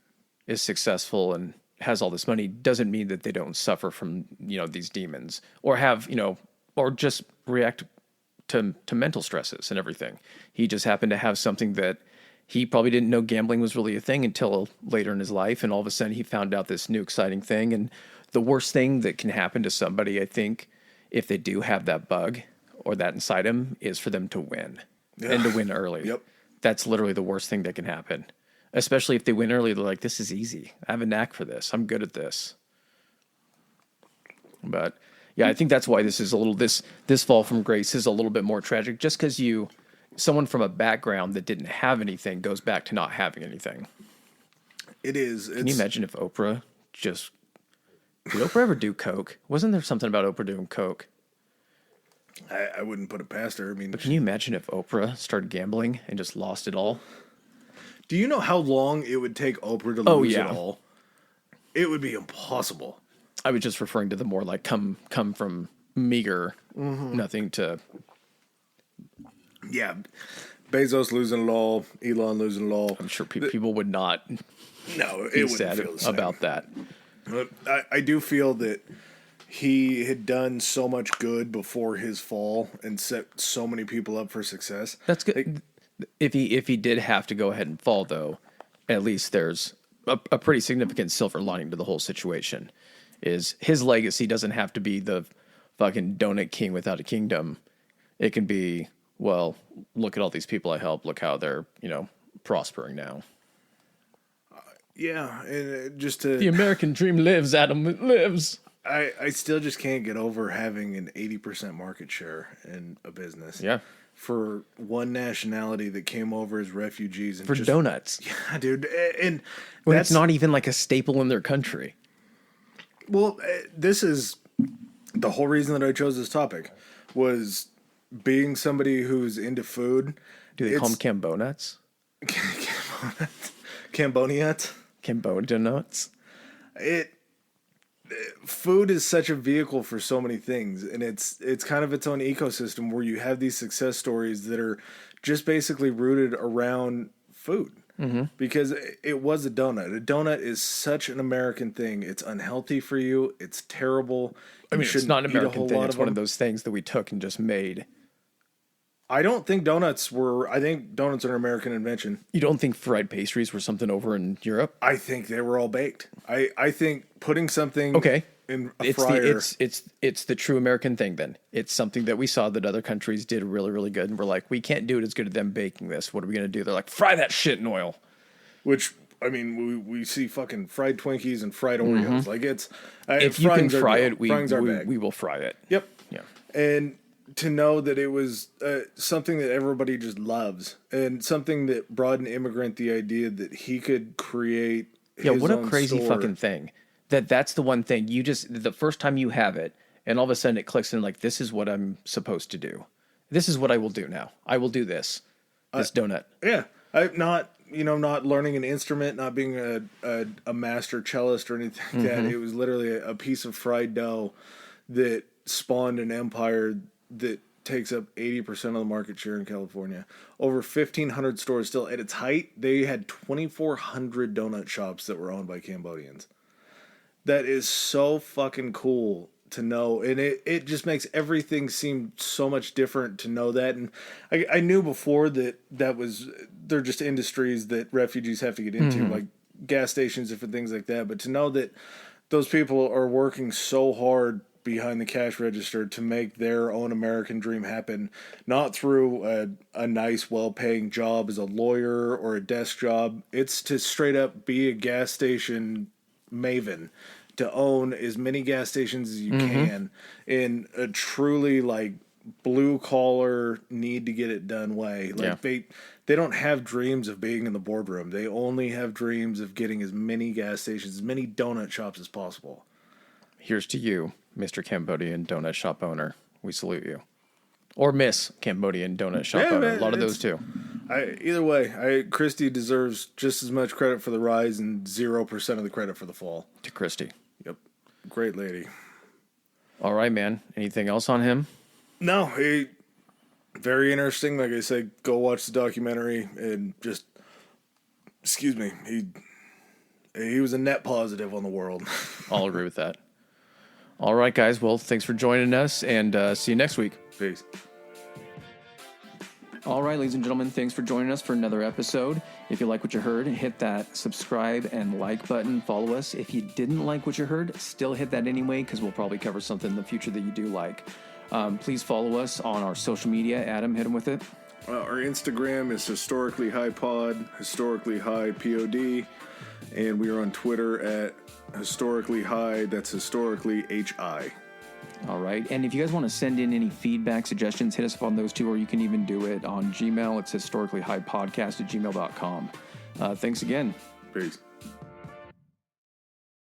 is successful and has all this money doesn't mean that they don't suffer from, you know, these demons or have, you know, or just react to mental stresses and everything. He just happened to have something that he probably didn't know gambling was really a thing until later in his life. And all of a sudden he found out this new exciting thing. And the worst thing that can happen to somebody, I think, if they do have that bug or that inside them, is for them to win and to win early.
Yep.
That's literally the worst thing that can happen. Especially if they win early, they're like, this is easy. I have a knack for this. I'm good at this. But yeah, I think that's why this is a little, this fall from grace is a little bit more tragic, just because someone from a background that didn't have anything goes back to not having anything.
It is.
Can you imagine if Oprah did Oprah ever do coke? Wasn't there something about Oprah doing coke?
I wouldn't put it past her. I mean,
But can you imagine if Oprah started gambling and just lost it all?
do you know how long it would take Oprah to lose it all? It would be impossible.
I was just referring to the more like come from meager, nothing to.
Yeah, Bezos losing it all, Elon losing it all.
I'm sure people would not
No,
be
it wouldn't
sad
feel the same.
about that.
But I do feel that he had done so much good before his fall and set so many people up for success.
That's good. If he did have to go ahead and fall, though, at least there's a pretty significant silver lining to the whole situation. Is his legacy doesn't have to be the fucking donut king without a kingdom. It can be, well, look at all these people I helped. Look how they're, prospering now.
Yeah, and
The American dream lives, Adam. It lives.
I still just can't get over having an 80% market share in a business.
Yeah.
For one nationality that came over as refugees. And
For donuts.
Yeah, dude. And
when it's not even like a staple in their country.
Well, this is the whole reason that I chose this topic was being somebody who's into food.
Do they call them Cambonuts?
Cambodians?
Cambodonuts?
Food is such a vehicle for so many things, and it's kind of its own ecosystem where you have these success stories that are just basically rooted around food. Mm-hmm. Because it was a donut. A donut is such an American thing. It's unhealthy for you. It's terrible.
I mean, it's not an American thing. It's one of those things that we took and just made.
I don't think donuts were... I think donuts are an American invention.
You don't think fried pastries were something over in Europe?
I think they were all baked. I think putting something in a
fryer... It's the true American thing then. It's something that we saw that other countries did really, really good. And we're like, we can't do it as good as them baking this. What are we going to do? They're like, fry that shit in oil.
Which... I mean, we see fucking fried Twinkies and fried Oreos. Mm-hmm. Like, it's...
if you can fry it, we will fry it.
Yep.
Yeah.
And to know that it was something that everybody just loves and something that brought an immigrant the idea that he could create his
what a
own
crazy
store.
fucking thing. That's the one thing. You just... The first time you have it, and all of a sudden it clicks in like, this is what I'm supposed to do. This is what I will do now. I will do this. This donut.
Yeah. I'm not... not learning an instrument, not being a master cellist or anything like that. It was literally a piece of fried dough that spawned an empire that takes up 80% of the market share in California. Over 1,500 stores still. At its height, they had 2,400 donut shops that were owned by Cambodians. That is so fucking cool to know, and it just makes everything seem so much different to know that. And I knew before that was... They're just industries that refugees have to get into, like gas stations, different things like that. But to know that those people are working so hard behind the cash register to make their own American dream happen, not through a nice, well-paying job as a lawyer or a desk job. It's to straight up be a gas station maven, to own as many gas stations as you can in a truly like blue-collar, need to get it done way. Like they don't have dreams of being in the boardroom. They only have dreams of getting as many gas stations, as many donut shops as possible.
Here's to you, Mr. Cambodian donut shop owner. We salute you. Or Miss Cambodian donut shop owner.
Man,
a lot of those too.
Either way, Christy deserves just as much credit for the rise and 0% of the credit for the fall.
To Christy.
Yep. Great lady.
All right, man. Anything else on him?
No, very interesting. Like I said, go watch the documentary and just, excuse me, he was a net positive on the world.
I'll agree with that. All right, guys. Well, thanks for joining us, and see you next week.
Peace.
All right, ladies and gentlemen, thanks for joining us for another episode. If you like what you heard, hit that subscribe and like button. Follow us. If you didn't like what you heard, still hit that anyway, because we'll probably cover something in the future that you do like. Please follow us on our social media. Adam, hit him with it.
Our Instagram is historically high pod, historically high pod, and we are on Twitter at historically high. That's historically HI.
All right. And if you guys want to send in any feedback, suggestions, hit us up on those two, or you can even do it on Gmail. It's historicallyhighpodcast@gmail.com. Thanks again.
Peace.